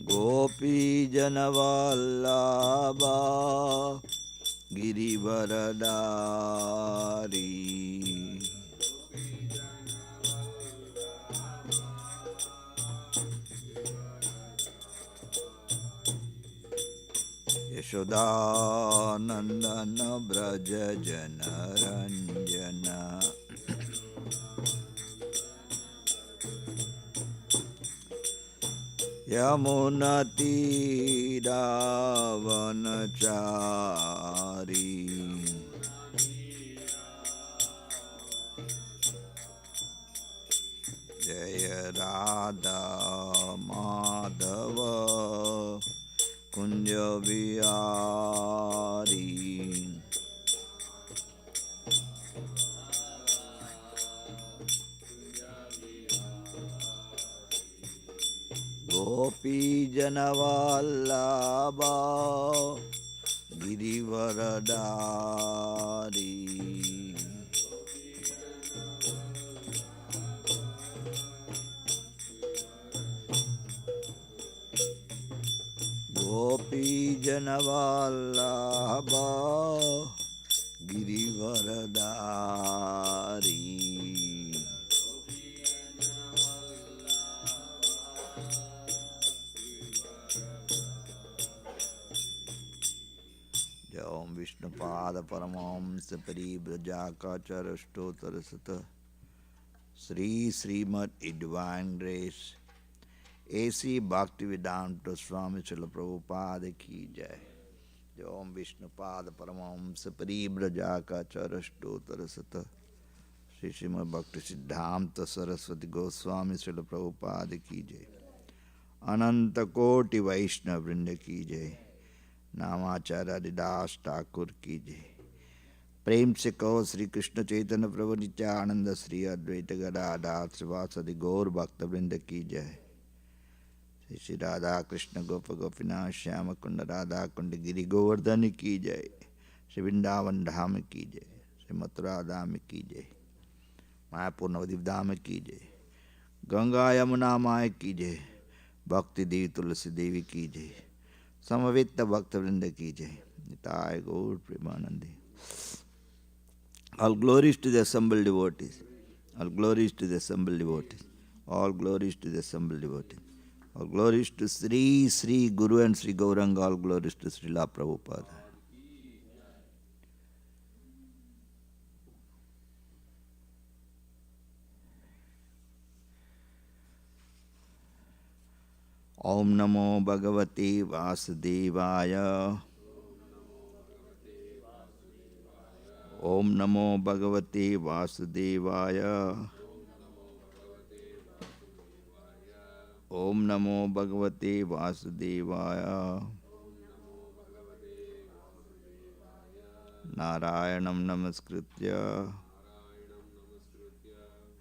गोपी जनवल्लभा गिरिवरदारी यशोदानन्दन व्रज जनरञ्जन यमुनतीरावनचारी जय राधा माधव कुंज बिहारी गोपी जनवल्लभा गिरिवरदारी गोपी जनवल्लभा गिरिवरदारी जय ओम विष्णुपाद परमहंस परिव्रजाकाचर अष्टोत्तर शत Shri Shrimad divine grace ऐसी भक्ति वेदांत स्वामी श्रील प्रभुपाद की जय। जय ओम विष्णुपाद परमहंस परिव्रजाकाचर अष्टोत्तर शत श्री श्रीमद भक्ति सिद्धांत सरस्वती गोस्वामी श्रील प्रभुपाद की जय। अनंत कोटि वैष्णव वृंद की जय। नामाचार्य हरिदास ठाकुर की जय। प्रेम से कहो श्री कृष्ण चैतन्य प्रभु नित्यानंद श्री अद्वैत गदाधर श्रीवासदि गौर भक्त वृंद की जय। श्री श्री राधा कृष्ण गोप गोपीनाथ श्याम कुंड राधा कुंड गिरि गोवर्धन की जय। श्री वृंदावन धाम की जय। श्री मथुरा धाम की जय। मायापुर नवदीप धाम की जय। गंगा यमुना माय की जय। भक्ति देवी तुलसी देवी की जय। समवेत भक्त वृंद की जय। निताय गौर प्रेमानंदे। All glories to the assembled devotees. All glories to the assembled devotees. All glories to the assembled devotees. All glories to Sri Sri Guru and Sri Gauranga. All glories to Srila Prabhupada. Om Namo Bhagavate Vasudevaya. Om Namo Bhagavate Vasudevaya. Om Namo Bhagavate Vasudevaya. Narayanam Namaskritya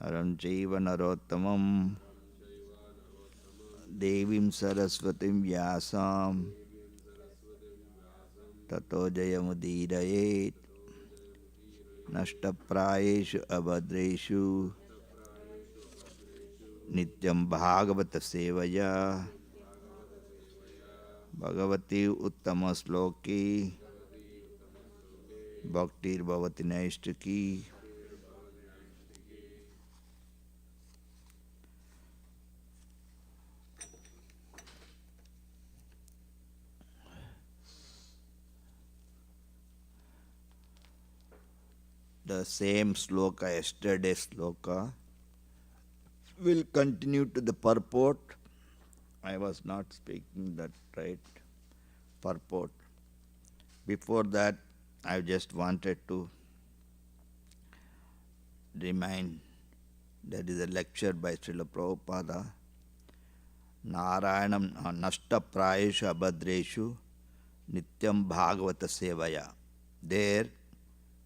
Haram Chaiva Narottamam Devim Saraswatim Vyasam Tato Jayamudidayet Nashtaprayeshu Abhadreshu Nityam Bhagavata Sevaya Bhagavati Uttama Sloki Bhaktir Bhavati Naishtaki. The same sloka, yesterday's sloka, will continue to the purport. I was not speaking that right. Purport. Before that, I just wanted to remind there is a lecture by Srila Prabhupada, Narayanam Nashta Prayeshu Abhadreshu Nityam Bhagavata Sevaya. There,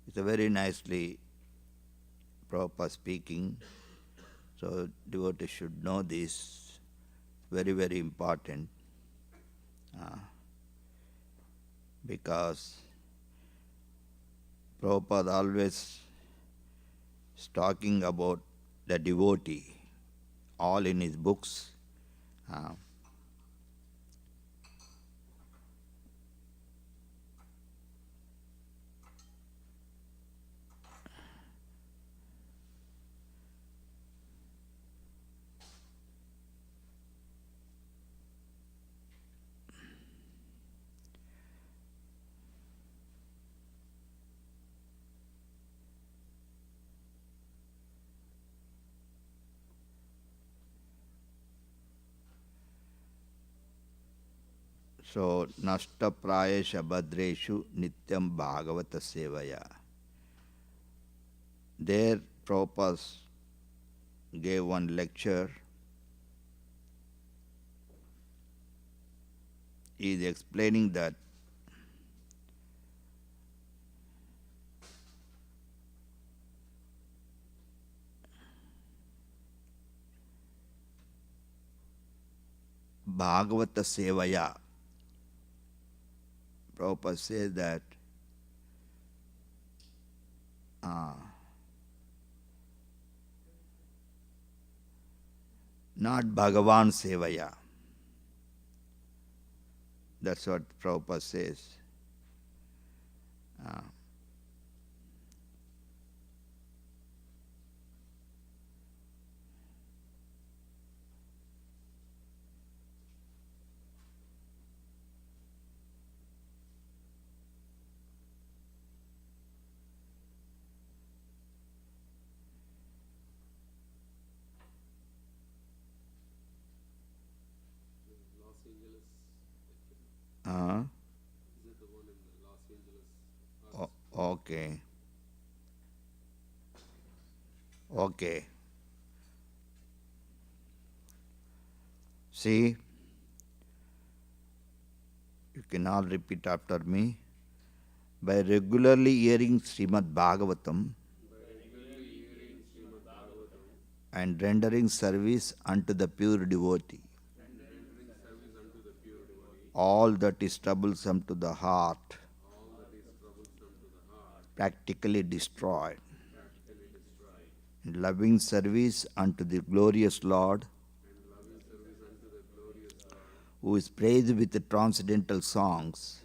it's a very nicely Prabhupada speaking. So devotees should know this. Very, very important. Because Prabhupada always is talking about the devotee, all in his books. So, Nashta Prayesha Bhadreshu Nityam Bhagavata Sevaya. There, Prabhupada gave one lecture. He is explaining that Bhagavata Sevaya. Prabhupada says that not Bhagavan Sevaya. That's what Prabhupada says. Okay. Okay. See, you can all repeat after me. By regularly hearing Srimad Bhagavatam and rendering service unto the pure devotee, all that is troublesome to the heart practically destroyed. In loving service unto the glorious Lord, who is praised with the transcendental songs,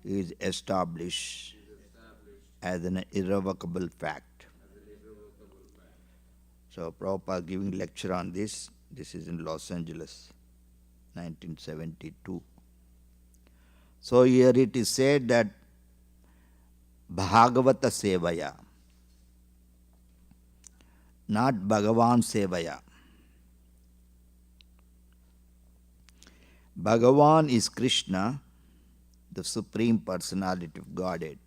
is established as an irrevocable fact. So Prabhupada giving lecture on this. This is in Los Angeles, 1972. So here it is said that Bhagavata Sevaya, not Bhagavan Sevaya. Bhagavan is Krishna, the Supreme Personality of Godhead.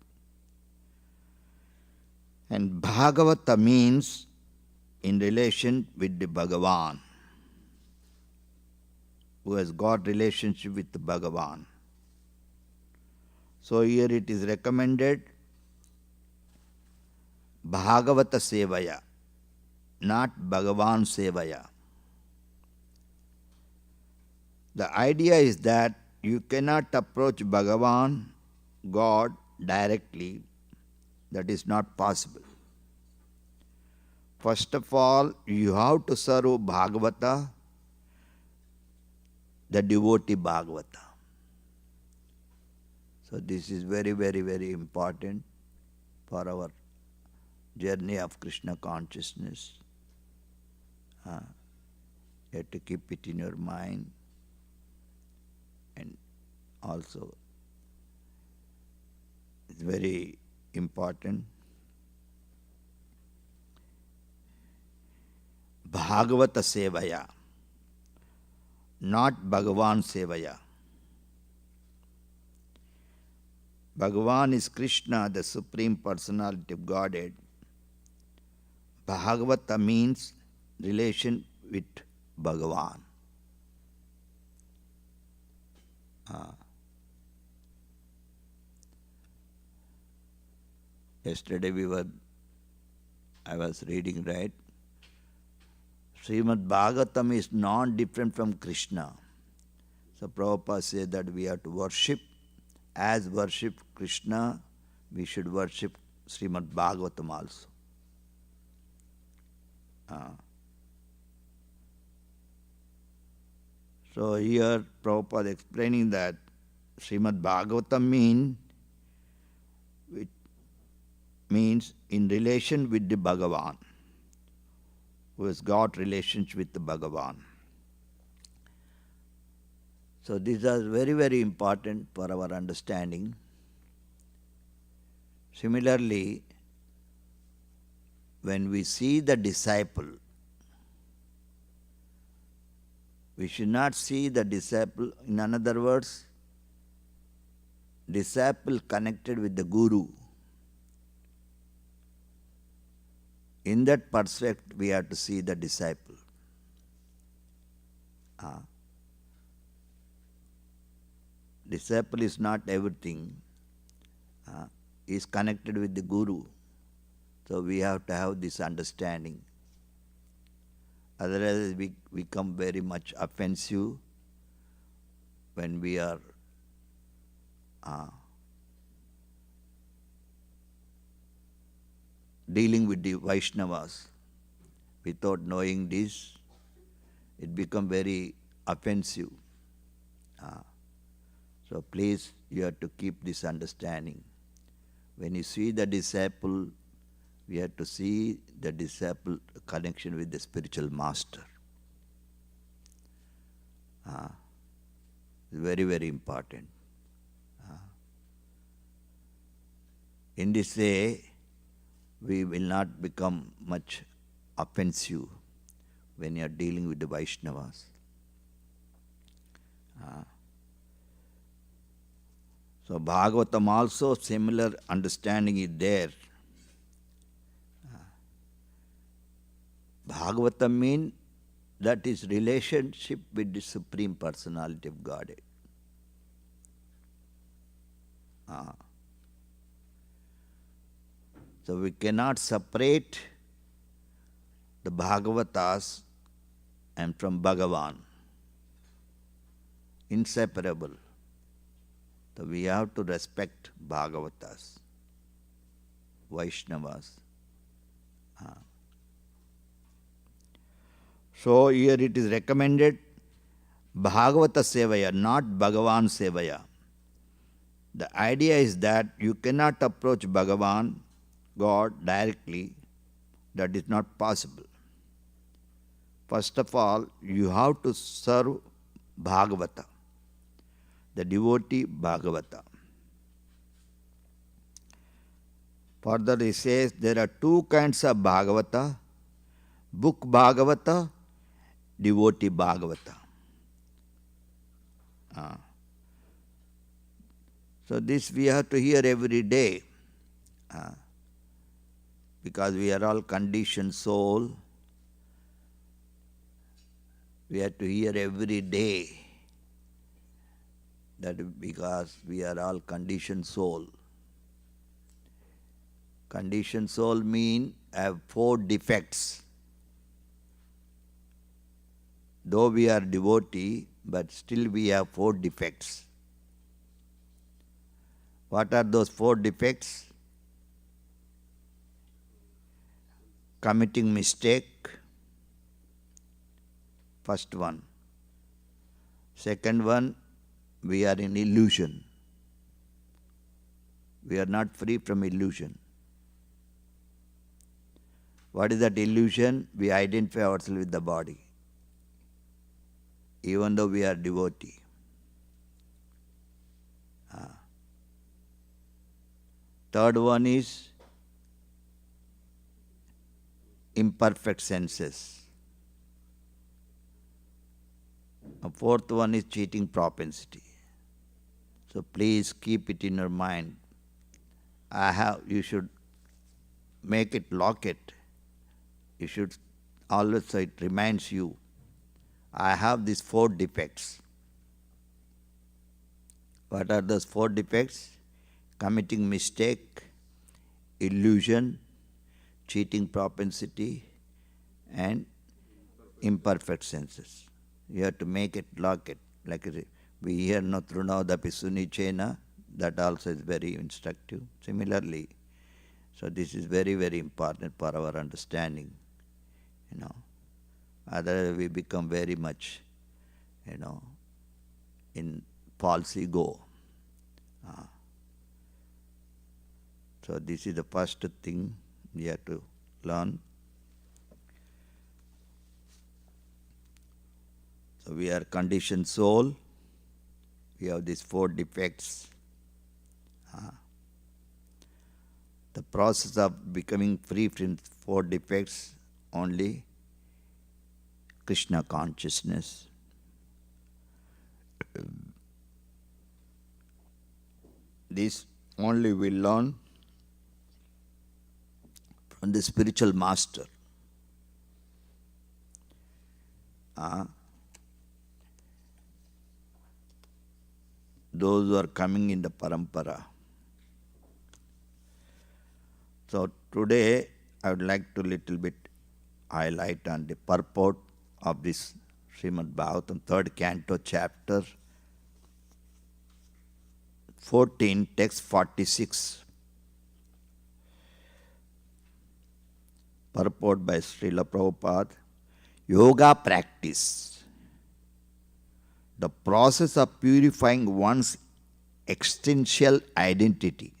And Bhagavata means in relation with the Bhagavan, who has got relationship with the Bhagavan. So here it is recommended Bhagavata Sevaya, not Bhagavan Sevaya. The idea is that you cannot approach Bhagavan, God, directly. That is not possible. First of all, you have to serve Bhagavata, the devotee Bhagavata. So this is very, very, very important for our journey of Krishna consciousness. You have to keep it in your mind, and also it's very important. Bhagavata Sevaya, not Bhagavan Sevaya. Bhagavan is Krishna, the Supreme Personality of Godhead. Bhagavata means relation with Bhagavan. Yesterday I was reading, right? Srimad Bhagavatam is non-different from Krishna. So Prabhupada said that we have to worship. As worship Krishna, we should worship Srimad Bhagavatam also. So here Prabhupada explaining that Srimad Bhagavatam means in relation with the Bhagavan, who has got relations with the Bhagavan. So these are very, very important for our understanding. Similarly, when we see the disciple, we should not see the disciple, in other words, disciple connected with the Guru. In that perspective, we have to see the disciple. Disciple is not everything. He is connected with the Guru. So we have to have this understanding. Otherwise, we become very much offensive when we are dealing with the Vaishnavas. Without knowing this, it becomes very offensive. So please, you have to keep this understanding. When you see the disciple, we have to see the disciple connection with the spiritual master. It's very, very important. In this way, we will not become much offensive when you are dealing with the Vaishnavas. So Bhagavatam also similar understanding is there. Bhagavatam means that is relationship with the Supreme Personality of Godhead. So we cannot separate the Bhagavatas and from Bhagavan. Inseparable. So we have to respect Bhagavatas, Vaishnavas. So here it is recommended Bhagavata Sevaya, not Bhagavan Sevaya. The idea is that you cannot approach Bhagavan, God, directly. That is not possible. First of all, you have to serve Bhagavata, the devotee Bhagavata. Further he says there are two kinds of Bhagavata, book Bhagavata, devotee Bhagavata. So this we have to hear every day. because we are all conditioned soul. We have to hear every day that because we are all conditioned soul. Conditioned soul mean have 4 defects. Though we are devotee, but still we have 4 defects. What are those 4 defects? Committing mistake, first one. Second one, we are in illusion. We are not free from illusion. What is that illusion? We identify ourselves with the body, even though we are devotee. Third one is imperfect senses. A fourth one is cheating propensity. So please keep it in your mind. You should make it, lock it. You should always, so it reminds you, I have these 4 defects. What are those 4 defects? Committing mistake, illusion, cheating propensity, and imperfect senses. You have to make it, lock it. Like we hear no Trunaudapi Sunichena, that also is very instructive. Similarly, so this is very, very important for our understanding. Otherwise we become very much, in false ego. So this is the first thing we have to learn. So we are conditioned soul. We have these 4 defects. The process of becoming free from 4 defects, only Krishna consciousness. This only we learn from the spiritual master. Those who are coming in the parampara. So today I would like to little bit highlight on the purport of this Srimad Bhagavatam, 3rd canto, chapter 14, text 46. Purport by Srila Prabhupada. Yoga practice, the process of purifying one's existential identity,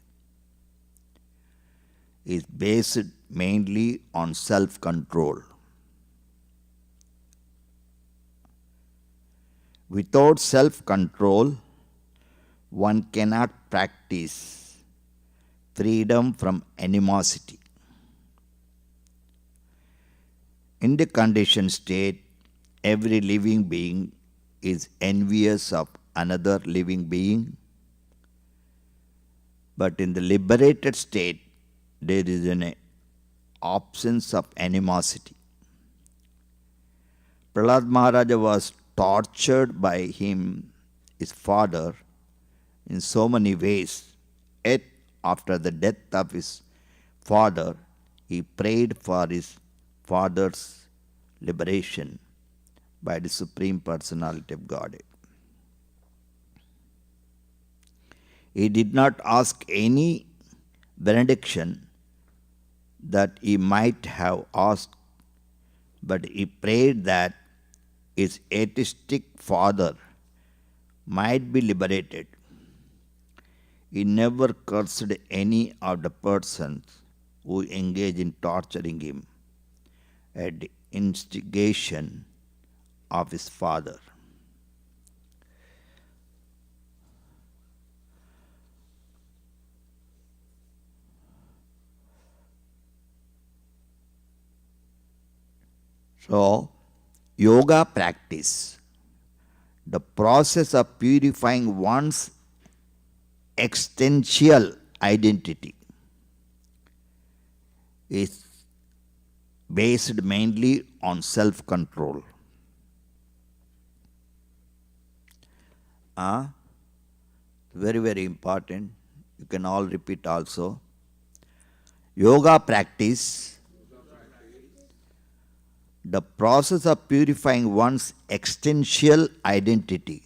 is based mainly on self-control. Without self-control, one cannot practice freedom from animosity. In the conditioned state, every living being is envious of another living being. But in the liberated state, there is an absence of animosity. Prahlad Maharaja was tortured by his father, in so many ways. Yet, after the death of his father, he prayed for his father's liberation by the Supreme Personality of Godhead. He did not ask any benediction that he might have asked, but he prayed that his atheistic father might be liberated. He never cursed any of the persons who engaged in torturing him at the instigation of his father. So, yoga practice, the process of purifying one's existential identity, is based mainly on self-control. Very, very important. You can all repeat also. Yoga practice, the process of purifying one's existential identity.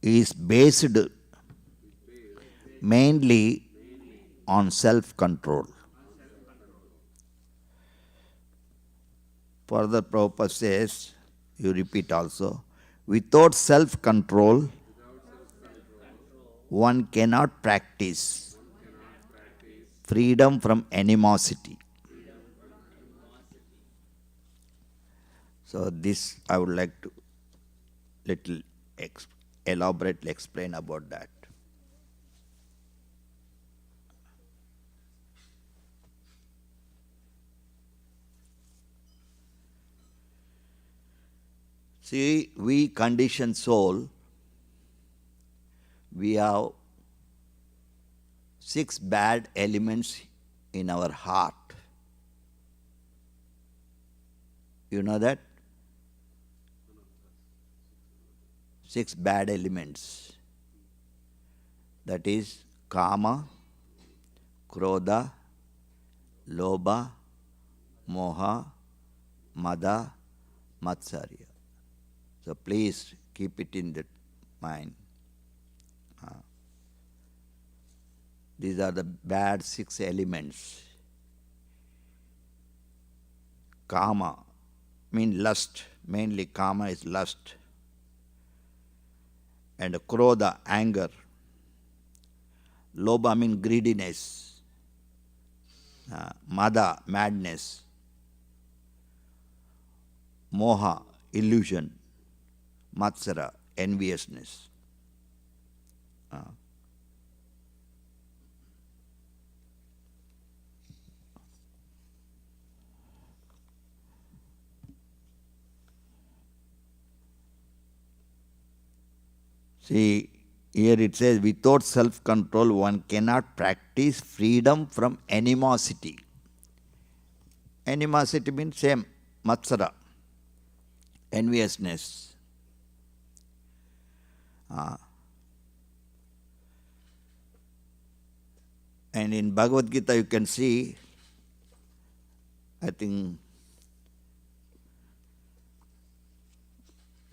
Is based mainly on self-control. Further, Prabhupada says, you repeat also, without self-control, one cannot practice freedom from animosity. So this I would like to little elaborately explain about that. See, we conditioned soul, we have 6 bad elements in our heart. You know that? 6 bad elements. That is Kama, Krodha, Lobha, Moha, Mada, Matsarya. So please keep it in the mind. These are the bad 6 elements. Kama means lust. Mainly Kama is lust. And Krodha, anger. Lobha means greediness. Mada, madness. Moha, illusion. Matsara, enviousness. See, here it says, without self-control, one cannot practice freedom from animosity. Animosity means same, matsara, enviousness. And in Bhagavad Gita you can see, I think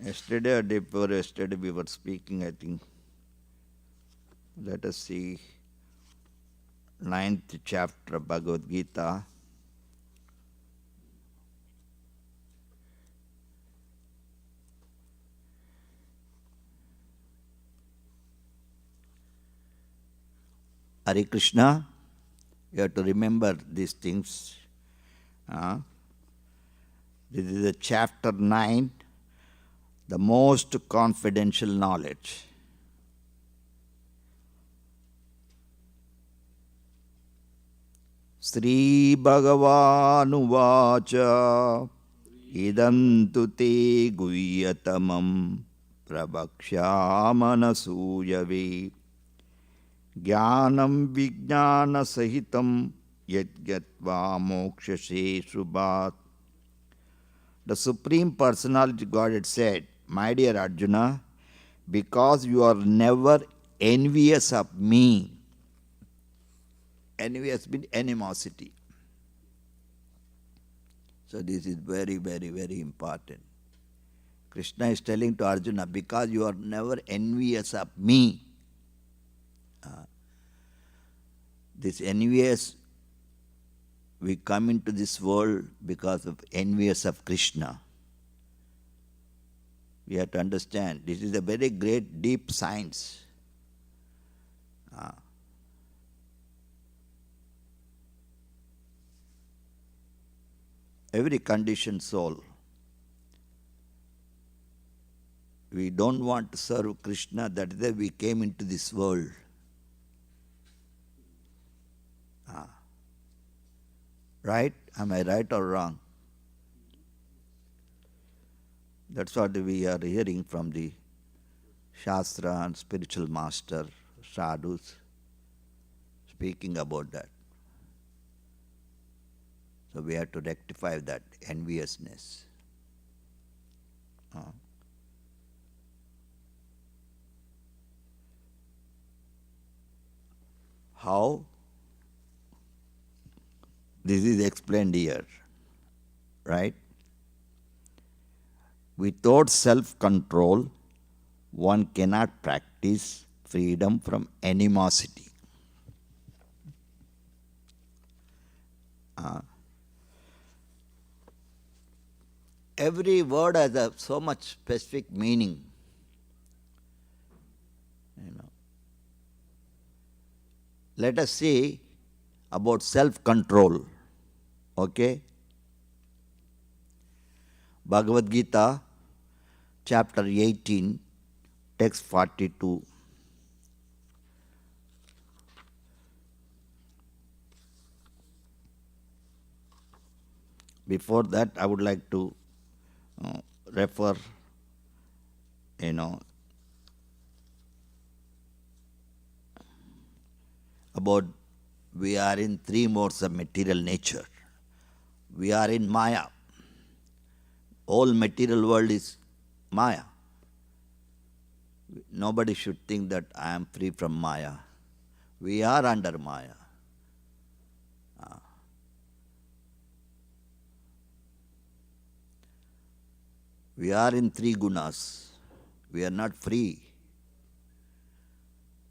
yesterday or day before yesterday we were speaking, I think. Let us see 9th chapter of Bhagavad Gita. Hare Krishna, you have to remember these things. This is the chapter 9, the most confidential knowledge. Sri Bhagavanu Vacha Idantu te guhyatamam prabhakshyamana suyave Jnanam vijnana sahitam yadgyatva mokshase subhat. The Supreme Personality Godhead said, my dear Arjuna, because you are never envious of me. Envious means animosity. So this is very, very, very important. Krishna is telling to Arjuna, because you are never envious of me. This envious, we come into this world because of envious of Krishna. We have to understand, this is a very great, deep science. Every conditioned soul, we don't want to serve Krishna, that is why we came into this world. Right? Am I right or wrong? That's what we are hearing from the Shastra and spiritual master, sadhus speaking about that. So we have to rectify that enviousness. How? This is explained here, right? Without self-control, one cannot practice freedom from animosity. Every word has so much specific meaning. Let us see about self-control. Okay? Bhagavad Gita, chapter 18, text 42. Before that, I would like to refer, about we are in three modes of material nature. We are in Maya. All material world is Maya. Nobody should think that I am free from Maya. We are under Maya. We are in three gunas. We are not free.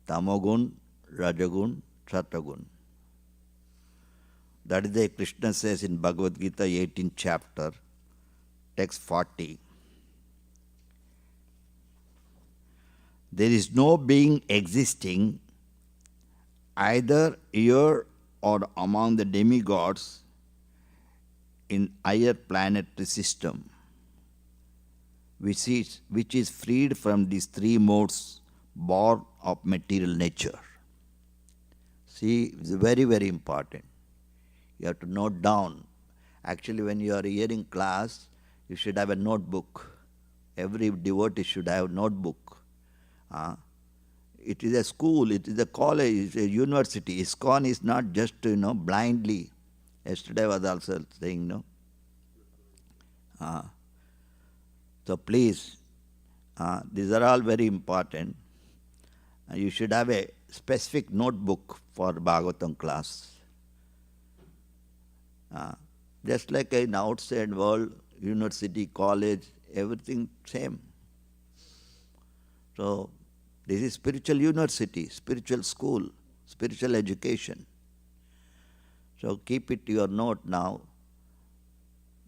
Tamogun, Rajagun, Satagun. That is why Krishna says in Bhagavad Gita 18th chapter, text 40. There is no being existing either here or among the demigods in higher planetary system, which is freed from these three modes born of material nature. See, it's very, very important. You have to note down. Actually, when you are hearing class, you should have a notebook. Every devotee should have a notebook. It is a school, it is a college, it is a university. ISKCON is not just, blindly. Yesterday I was also saying, no. So please, these are all very important. You should have a specific notebook for Bhagavatam class. Just like in outside world, university, college, everything same. So this is spiritual university, spiritual school, spiritual education. So keep it to your note now.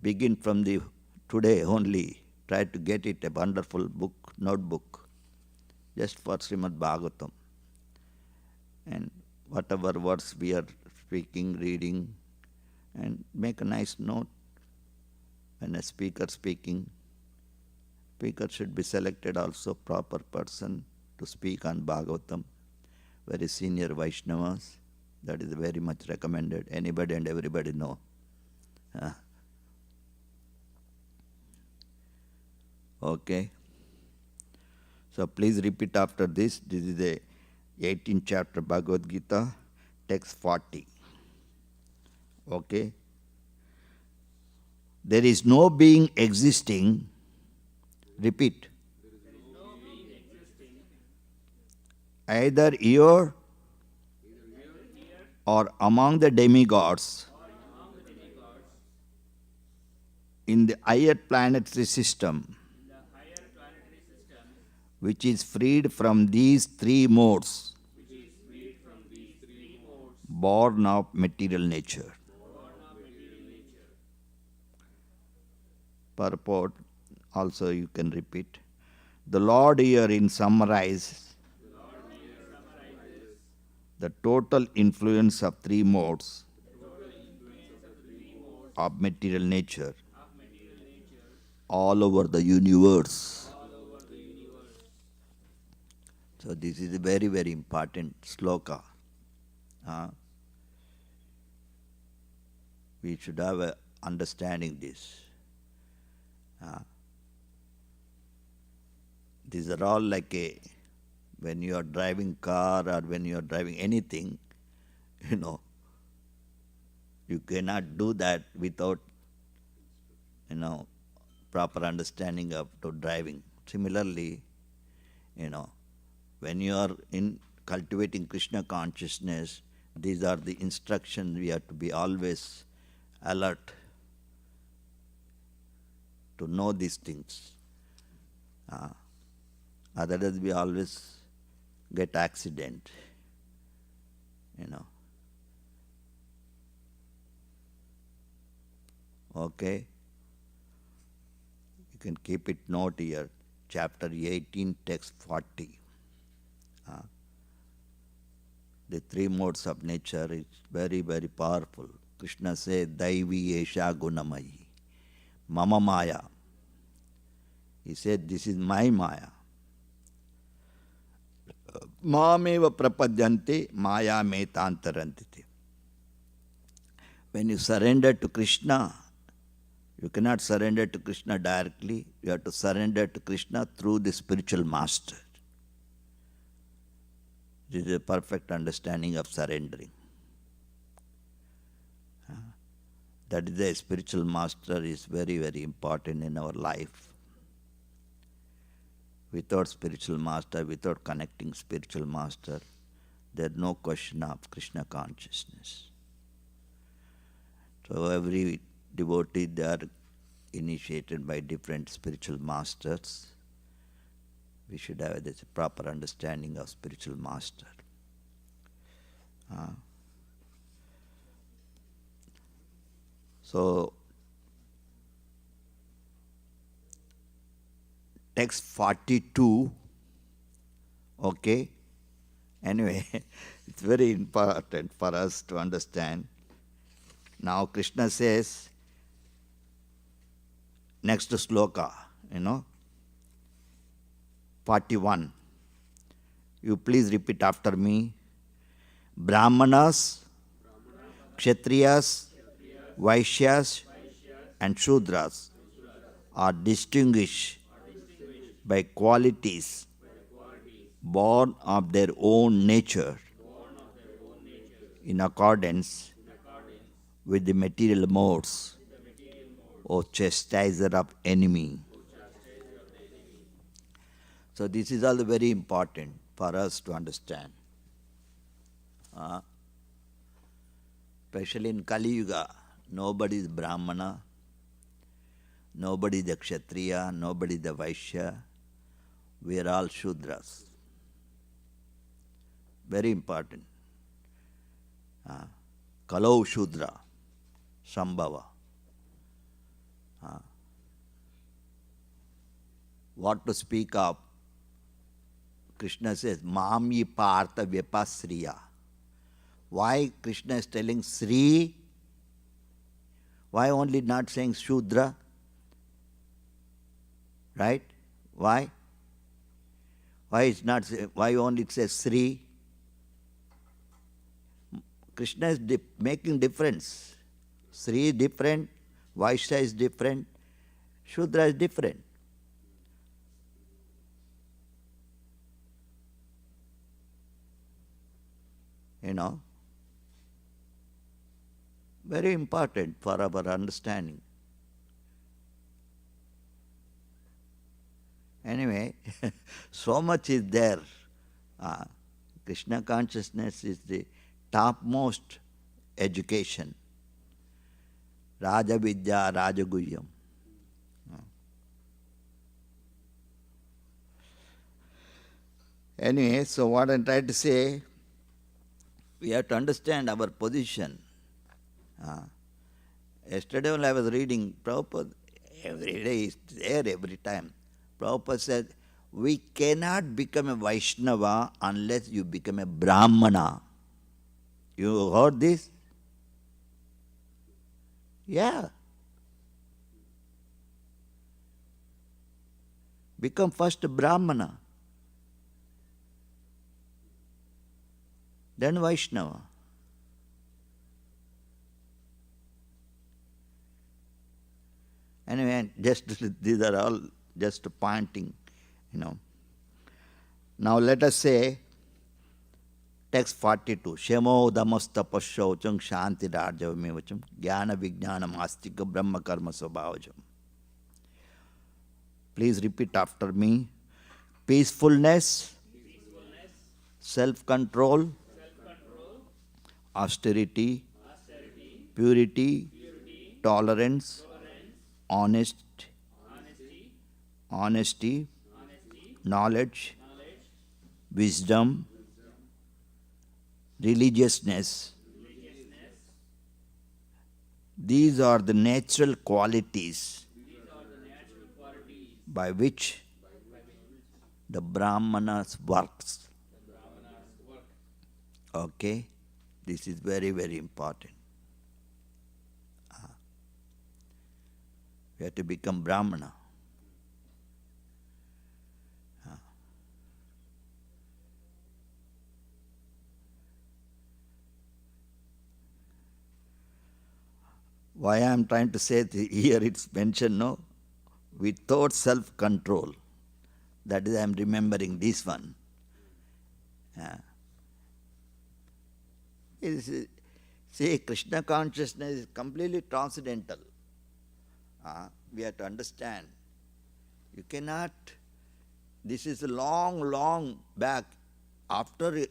Begin from the today only. Try to get it a wonderful book, notebook, just for Srimad Bhagavatam. And whatever words we are speaking, reading, and make a nice note. When a speaker speaking, speaker should be selected also proper person to speak on Bhagavatam. Very senior Vaishnavas. That is very much recommended. Anybody and everybody know. Okay. So please repeat after this. This is the 18th chapter Bhagavad Gita, text 40. Okay. There is no being existing. Repeat. Either here or among the demigods in the higher planetary system, which is freed from these three modes born of material nature. Purport also you can repeat. The Lord herein summarizes the total influence of three modes of material nature all over the universe. So this is a very, very important sloka. We should have a understanding this. These are all like a when you are driving car or when you are driving anything, you cannot do that without, proper understanding of to driving. Similarly, when you are in cultivating Krishna consciousness, these are the instructions we have to be always alert to know these things. Otherwise we always get accident, Okay? You can keep it note here, chapter 18, text 40. The three modes of nature is very, very powerful. Krishna says, Daivi Esha Gunamayi, Mama Maya. He said, this is my Maya. Mameva prapadyante Maya metantarantite. When you surrender to Krishna, you cannot surrender to Krishna directly. You have to surrender to Krishna through the spiritual master. This is a perfect understanding of surrendering. That is the spiritual master is very, very important in our life. Without spiritual master, without connecting spiritual master, there is no question of Krishna consciousness. So every devotee, they are initiated by different spiritual masters. We should have this proper understanding of spiritual master. So, text 42, okay? Anyway, it's very important for us to understand. Now Krishna says, next sloka, 41. You please repeat after me. Brahmanas, Kshatriyas, Vaishyas and Shudras are distinguished by qualities born of their own nature in accordance with the material modes, O chastiser of enemy. So this is all very important for us to understand. Especially in Kali Yuga, nobody is Brahmana, nobody is a Kshatriya, nobody is a Vaishya. We are all Shudras. Very important. Kalau Shudra, Sambhava. What to speak of? Krishna says, Mamyi Partha Vyapasriya. Why Krishna is telling Sri? Why only not saying Shudra? Right? Why? Why only it says Sri? Krishna is making difference. Sri is different, Vaishya is different, Shudra is different. Very important for our understanding. Anyway, so much is there. Krishna consciousness is the topmost education. Raja Vidya, Raja Guhyam. Anyway, so what I'm trying to say, we have to understand our position. Yesterday when I was reading, Prabhupada, every day is there every time. Prabhupada said, we cannot become a Vaishnava unless you become a Brahmana. You heard this? Yeah. Become first Brahmana, then Vaishnava. Anyway, just these are all just pointing, Now let us say, text 42, Shemo damasta pasyaucham shanti rajavamevacham jnana vijnanam astika brahma karma svabhavajam. Please repeat after me. Peacefulness, self-control, austerity, purity, tolerance, honesty, knowledge, wisdom, religiousness. These are the natural qualities by which the Brahmanas works. Okay? This is very, very important. We have to become Brahmana. Why I am trying to say here it's mentioned, no? Without self-control. That is, I am remembering this one. See, Krishna consciousness is completely transcendental. We have to understand. You cannot, this is a long, long back after,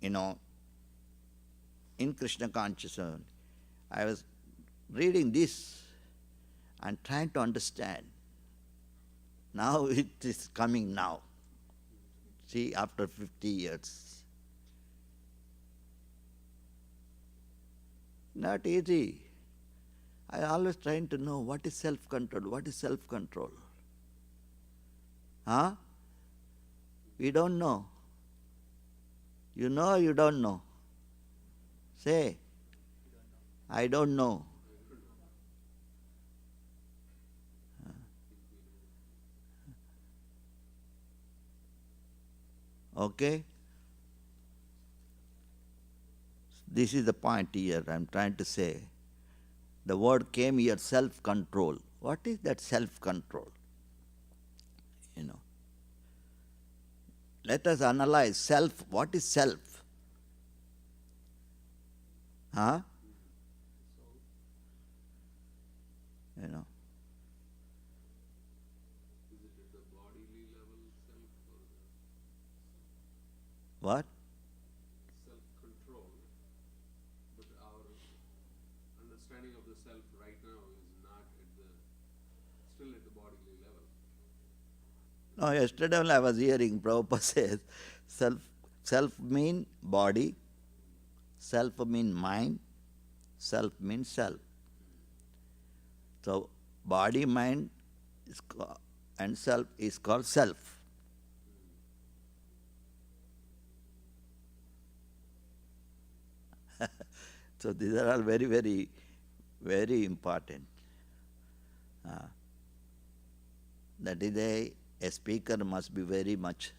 in Krishna consciousness. I was reading this and trying to understand. Now it is coming now. See, after 50 years. Not easy. I always trying to know what is self-control, what is self-control. We don't know. You know or you don't know? Say, I don't know. Okay? This is the point here I am trying to say. The word came here, self-control. What is that self-control? Let us analyze self. What is self? What? Self-control, but our understanding of the self right now is not still at the bodily level. No, yesterday only I was hearing Prabhupada says, self mean body, self mean mind, self means self. So body, mind and self is called self. So these are all very, very, very important. That is a speaker must be very much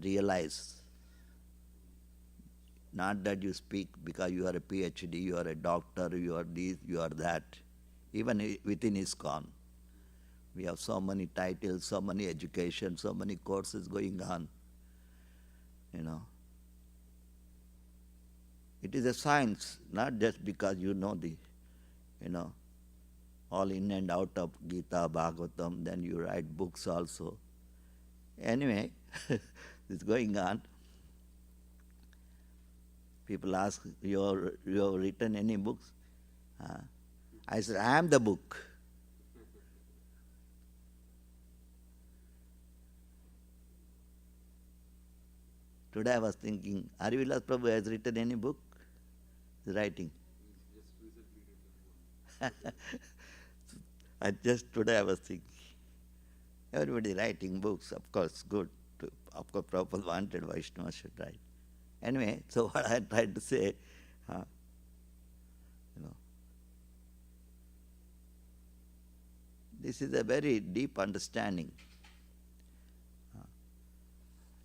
realized. Not that you speak because you are a PhD, you are a doctor, you are this, you are that. Even within ISKCON, we have so many titles, so many education, so many courses going on. It is a science, not just because you know the, all in and out of Gita, Bhagavatam, then you write books also. Anyway, it's going on. People ask, you have written any books? I said, I am the book. Today I was thinking, Harivilas Prabhu has written any book? He's writing. Today I was thinking, everybody writing books, of course, good. Of course, Prabhupada wanted Vaishnava should write. Anyway, so what I tried to say, this is a very deep understanding.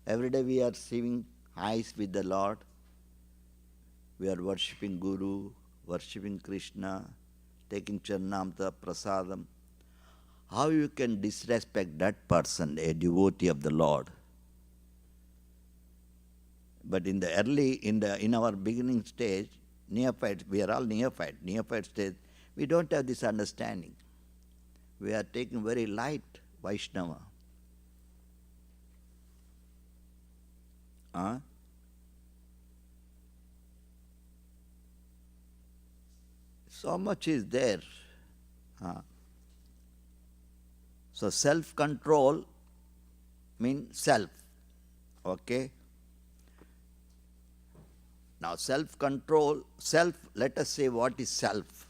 Every day we are seeing eyes with the Lord. We are worshipping Guru, worshipping Krishna, taking Charnamrita, Prasadam. How you can disrespect that person, a devotee of the Lord? But in the early, in our beginning stage, neophytes, we are all neophyte stage, we don't have this understanding. We are taking very light Vaishnava. Huh? So much is there. Huh? So self-control means self. Okay? Now self-control, let us say what is self.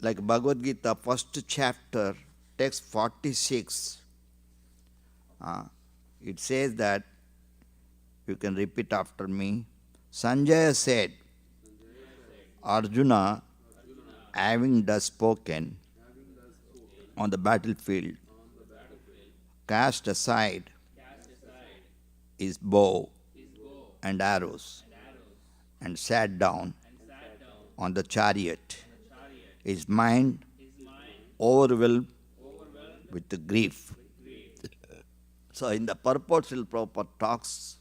Like Bhagavad Gita, first chapter, text 46, it says that, you can repeat after me. Sanjaya said, Arjuna, having thus spoken on the battlefield, cast aside his bow and arrows and sat down on the chariot, his mind overwhelmed with the grief. So in the purport, Srila Prabhupada talks,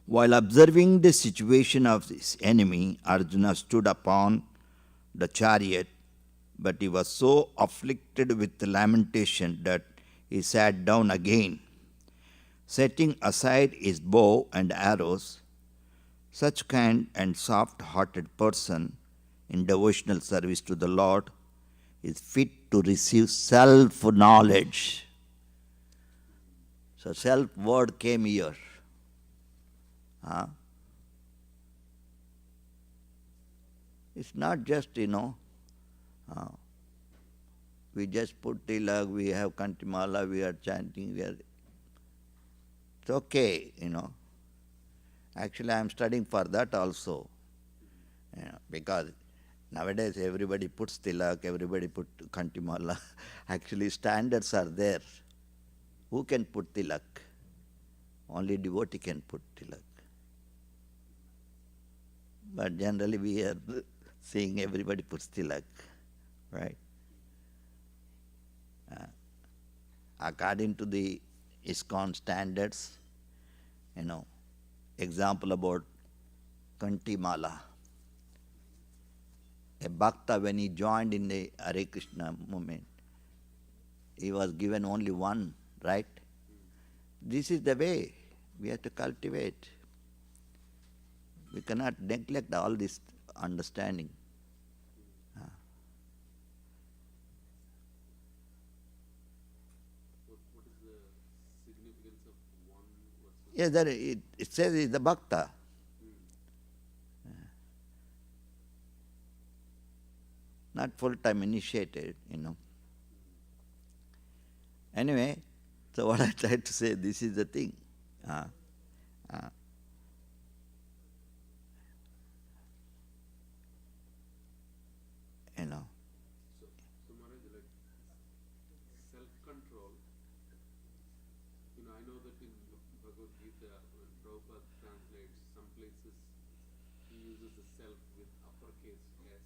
while observing the situation of his enemy, Arjuna stood upon the chariot, but he was so afflicted with the lamentation that he sat down again. Setting aside his bow and arrows, such kind and soft-hearted person in devotional service to the Lord is fit to receive self-knowledge. So self-word came here. It's not just, we just put tilak, we have kantimala, we are chanting, it's okay, Actually, I am studying for that also, because nowadays everybody puts tilak, everybody put kantimala. Actually, standards are there. Who can put tilak? Only devotee can put tilak. But generally we are seeing everybody puts tilak, right? According to the ISKCON standards, example about Kantimala. A bhakta, when he joined in the Hare Krishna movement, he was given only one, right? This is the way we have to cultivate. We cannot neglect all this understanding. What is the significance of one versus? Yes, that it says it's the bhakta. Not full-time initiated, Anyway, so what I tried to say, this is the thing. So Maharaj, like self-control, I know that in Bhagavad Gita, when Prabhupada translates, some places he uses the self with uppercase S,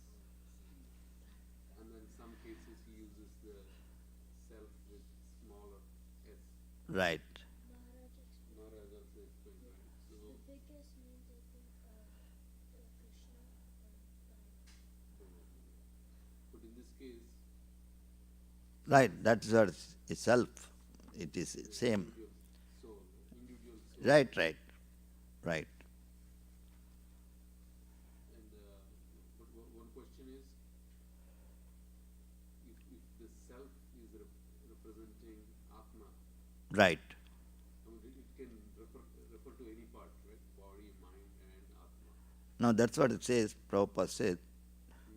and then some cases he uses the self with smaller s. Right. Maharaj also explained, right? But in this case, Right, that's what itself. It is same. soul, individual soul. Right. And but one question is, if the self is representing Atma, Right. it can refer to any part, right? Body, mind, and Atma. Now that's what it says, Prabhupada says.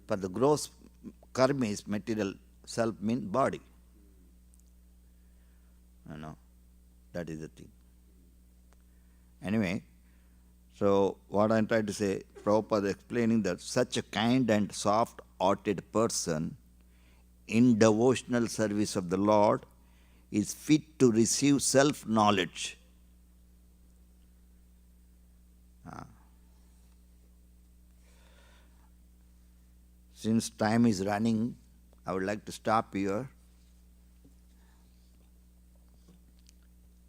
For the gross karma is material, self means body. That is the thing. Anyway, so what I'm trying to say, Prabhupada is explaining that such a kind and soft-hearted person in devotional service of the Lord is fit to receive self-knowledge. Since time is running, I would like to stop here.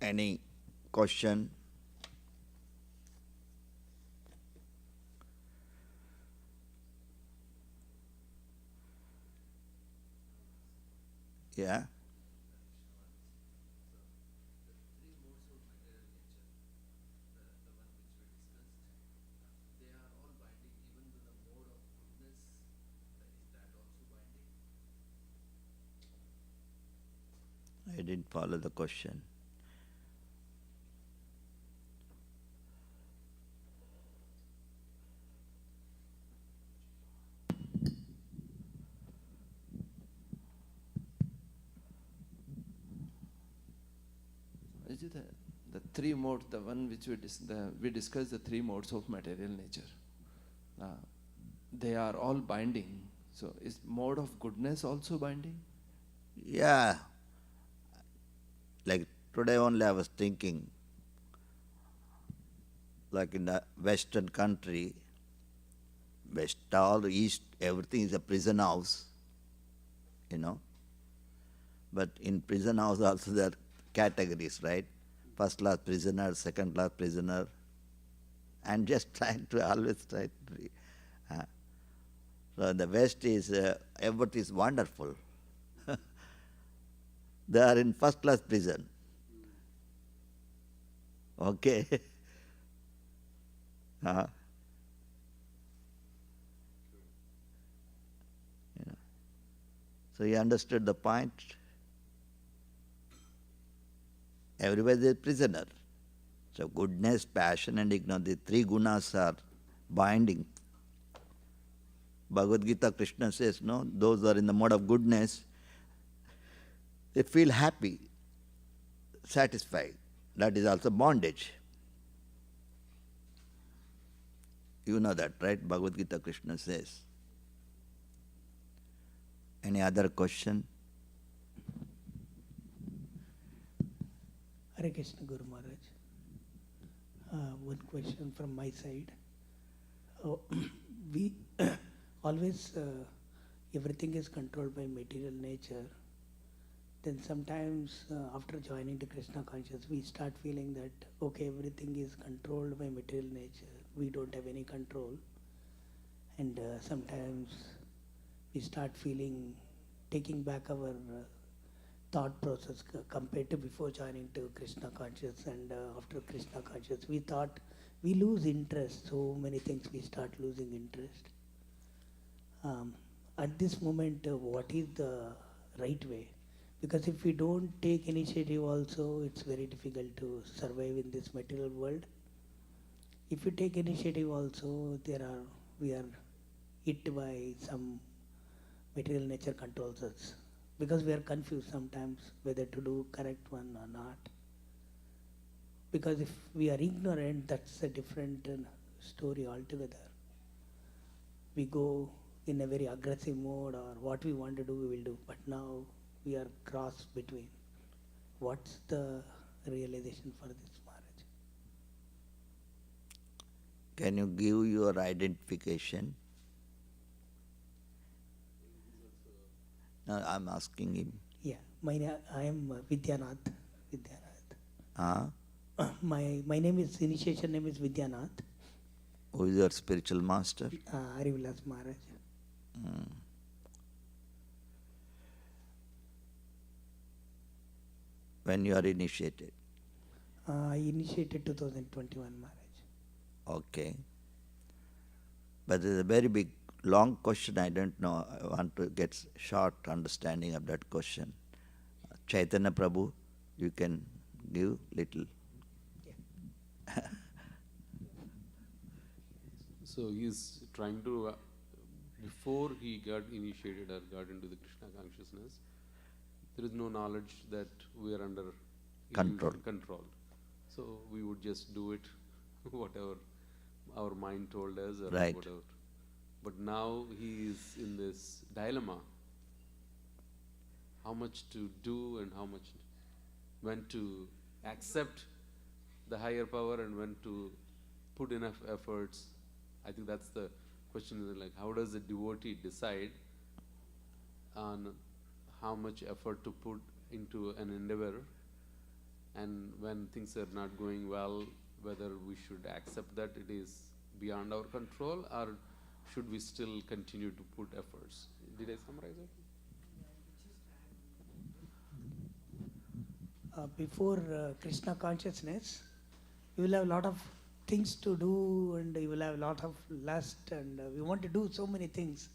Any question? Yeah. I didn't follow the question. Is it the three modes, the one which we discussed the three modes of material nature. They are all binding. So is mode of goodness also binding? Yeah. Like today only I was thinking, like in the Western country, West, all East, everything is a prison house, you know. But in prison house also there are categories, right? First class prisoner, second class prisoner. I'm just trying to always try to. So the West is, everything is wonderful. They are in first class prison. Okay. Yeah. So you understood the point? Everybody is a prisoner. So goodness, passion and ignorance, the three gunas are binding. Bhagavad Gita, Krishna says, no, those who are in the mode of goodness, they feel happy, satisfied. That is also bondage. You know that, right? Bhagavad Gita, Krishna says. Any other question? Hare Krishna Guru Maharaj. One question from my side. We always, everything is controlled by material nature. Then sometimes after joining to Krishna conscious, we start feeling that, okay, everything is controlled by material nature. We don't have any control. And sometimes we start feeling, taking back our thought process compared to before joining to Krishna conscious and after Krishna conscious. We thought we lose interest. So many things we start losing interest. At this moment, what is the right way? Because if we don't take initiative also, it's very difficult to survive in this material world. If we take initiative also, we are hit by some material nature controls us. Because we are confused sometimes whether to do correct one or not. Because if we are ignorant, that's a different story altogether. We go in a very aggressive mode, or what we want to do, we will do. But now we are cross between. What's the realization for this Maharaj? Can you give your identification? No, I'm asking him. Yeah, I am Vidyanath. My name is, initiation name is Vidyanath. Who is your spiritual master? Harivilas Maharaj. When you are initiated? I initiated 2021 Maharaj. Okay. But there's a very big, long question. I don't know. I want to get short understanding of that question. Chaitanya Prabhu, you can give little. Yeah. So he's trying to, before he got initiated or got into the Krishna consciousness, there is no knowledge that we are under Control. control. So we would just do it, whatever our mind told us or Right. whatever. But now he is in this dilemma. How much to do and how much, when to accept the higher power and when to put enough efforts. I think that's the question, is like, how does a devotee decide on how much effort to put into an endeavor and when things are not going well, whether we should accept that it is beyond our control, or should we still continue to put efforts? Did I summarize it? Before Krishna consciousness, you will have a lot of things to do, and you will have a lot of lust, and we want to do so many things.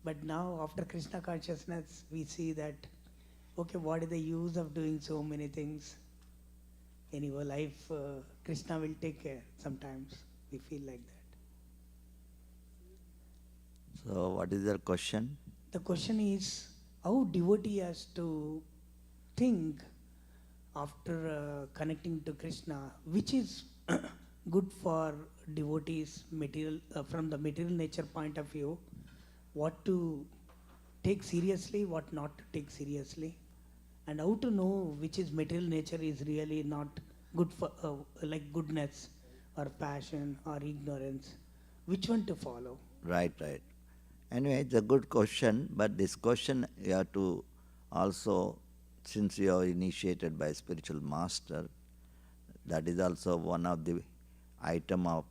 But now, after Krishna consciousness, we see that, okay, what is the use of doing so many things? In your life, Krishna will take care. Sometimes we feel like that. So what is your question? The question is, how devotee has to think after connecting to Krishna, which is good for devotees material from the material nature point of view, what to take seriously, what not to take seriously, and how to know which is material nature is really not good for like goodness or passion or ignorance, which one to follow? Right. Anyway, it's a good question, but this question you have to also, since you are initiated by spiritual master, that is also one of the item of,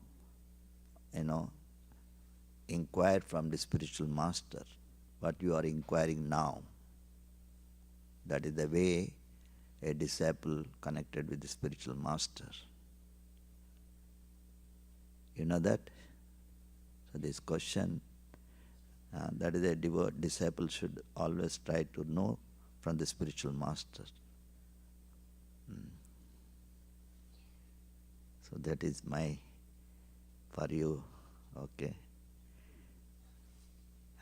inquire from the spiritual master, what you are inquiring now. That is the way a disciple connected with the spiritual master. You know that? So this question, that is a disciple should always try to know from the spiritual master. So that is my, for you, okay.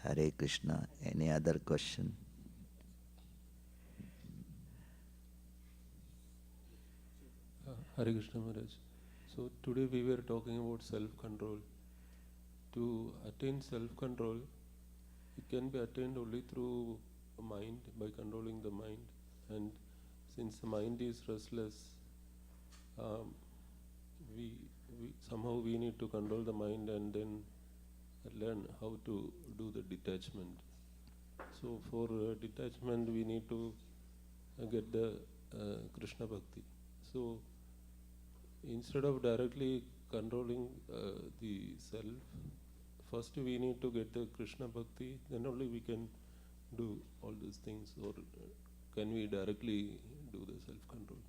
Hare Krishna. Any other question? Hare Krishna Maharaj. So today we were talking about self-control. To attain self-control, it can be attained only through mind, by controlling the mind. And since the mind is restless, we somehow we need to control the mind and then learn how to do the detachment. So for detachment, we need to get the Krishna Bhakti. So instead of directly controlling the self, first we need to get the Krishna Bhakti, then only we can do all these things, or can we directly do the self-control?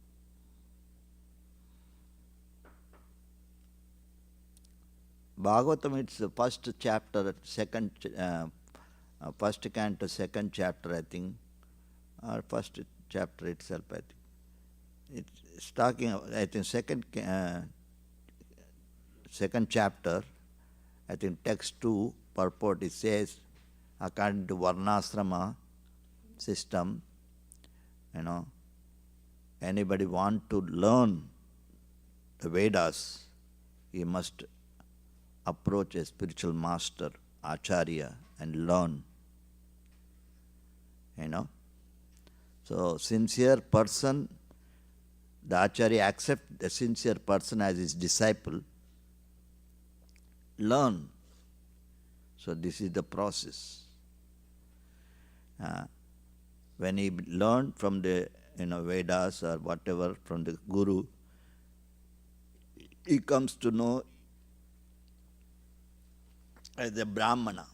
Bhagavatam, it's the first chapter, first canto, second chapter, I think, or first chapter itself, I think. It's talking, I think, second chapter, I think text 2, purport, it says, according to Varnasrama system, anybody want to learn the Vedas, he must approach a spiritual master, Acharya, and learn. So sincere person, the Acharya accept the sincere person as his disciple, learn. So this is the process. When he learned from the Vedas or whatever from the Guru, he comes to know as a Brahmana.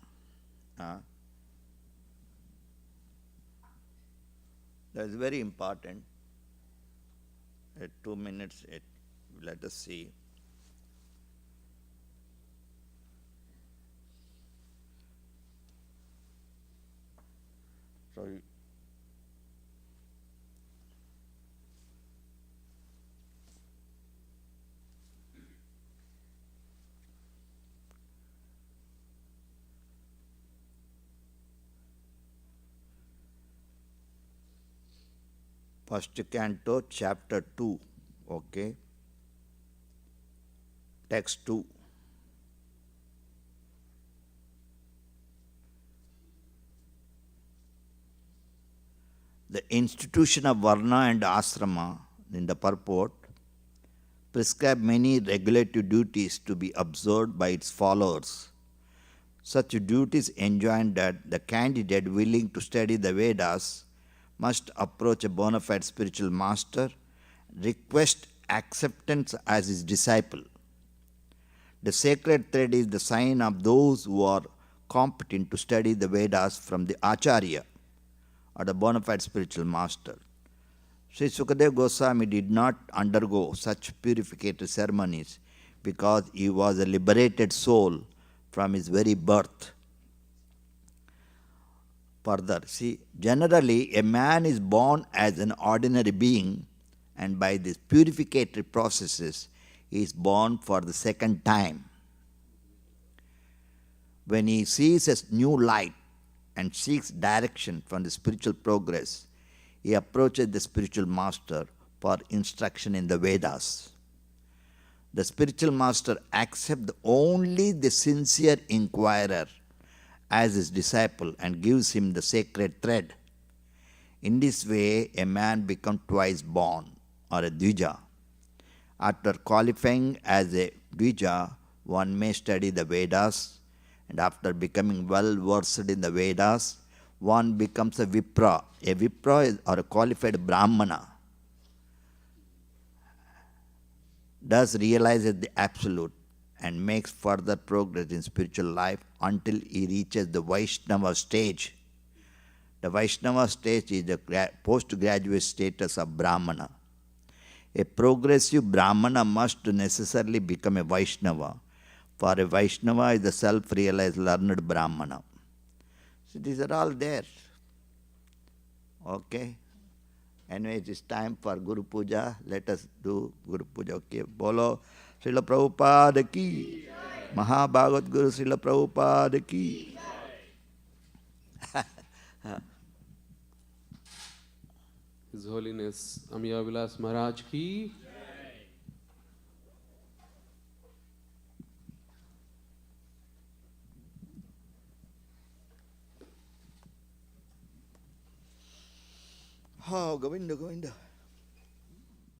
That is very important. 2 minutes, let us see. Sorry. First canto, chapter 2, okay. Text 2. The institution of Varna and Asrama, in the purport, prescribe many regulative duties to be observed by its followers. Such duties enjoin that the candidate willing to study the Vedas must approach a bona fide spiritual master request acceptance as his disciple. The sacred thread is the sign of those who are competent to study the Vedas from the Acharya, or the bona fide spiritual master. Sri Sukadeva Goswami did not undergo such purificatory ceremonies because he was a liberated soul from his very birth. Further, see, generally a man is born as an ordinary being, and by these purificatory processes he is born for the second time. When he sees a new light and seeks direction from the spiritual progress, he approaches the spiritual master for instruction in the Vedas. The spiritual master accepts only the sincere inquirer as his disciple and gives him the sacred thread. In this way, a man becomes twice born, or a Dvija. After qualifying as a Dvija, one may study the Vedas, and after becoming well versed in the Vedas, one becomes a Vipra. A Vipra is, or a qualified Brahmana, thus realizes the Absolute and makes further progress in spiritual life until he reaches the Vaishnava stage. The Vaishnava stage is the postgraduate status of Brahmana. A progressive Brahmana must necessarily become a Vaishnava, for a Vaishnava is the self-realized learned Brahmana. So these are all there. Okay? Anyway, it is time for Guru Puja. Let us do Guru Puja. Okay? Bolo Srila Prabhupada ki. Mahabhagat Guru Srila Prabhupada ki. His Holiness Amiya Vilas Maharaj ki. Oh, Govinda, Govinda.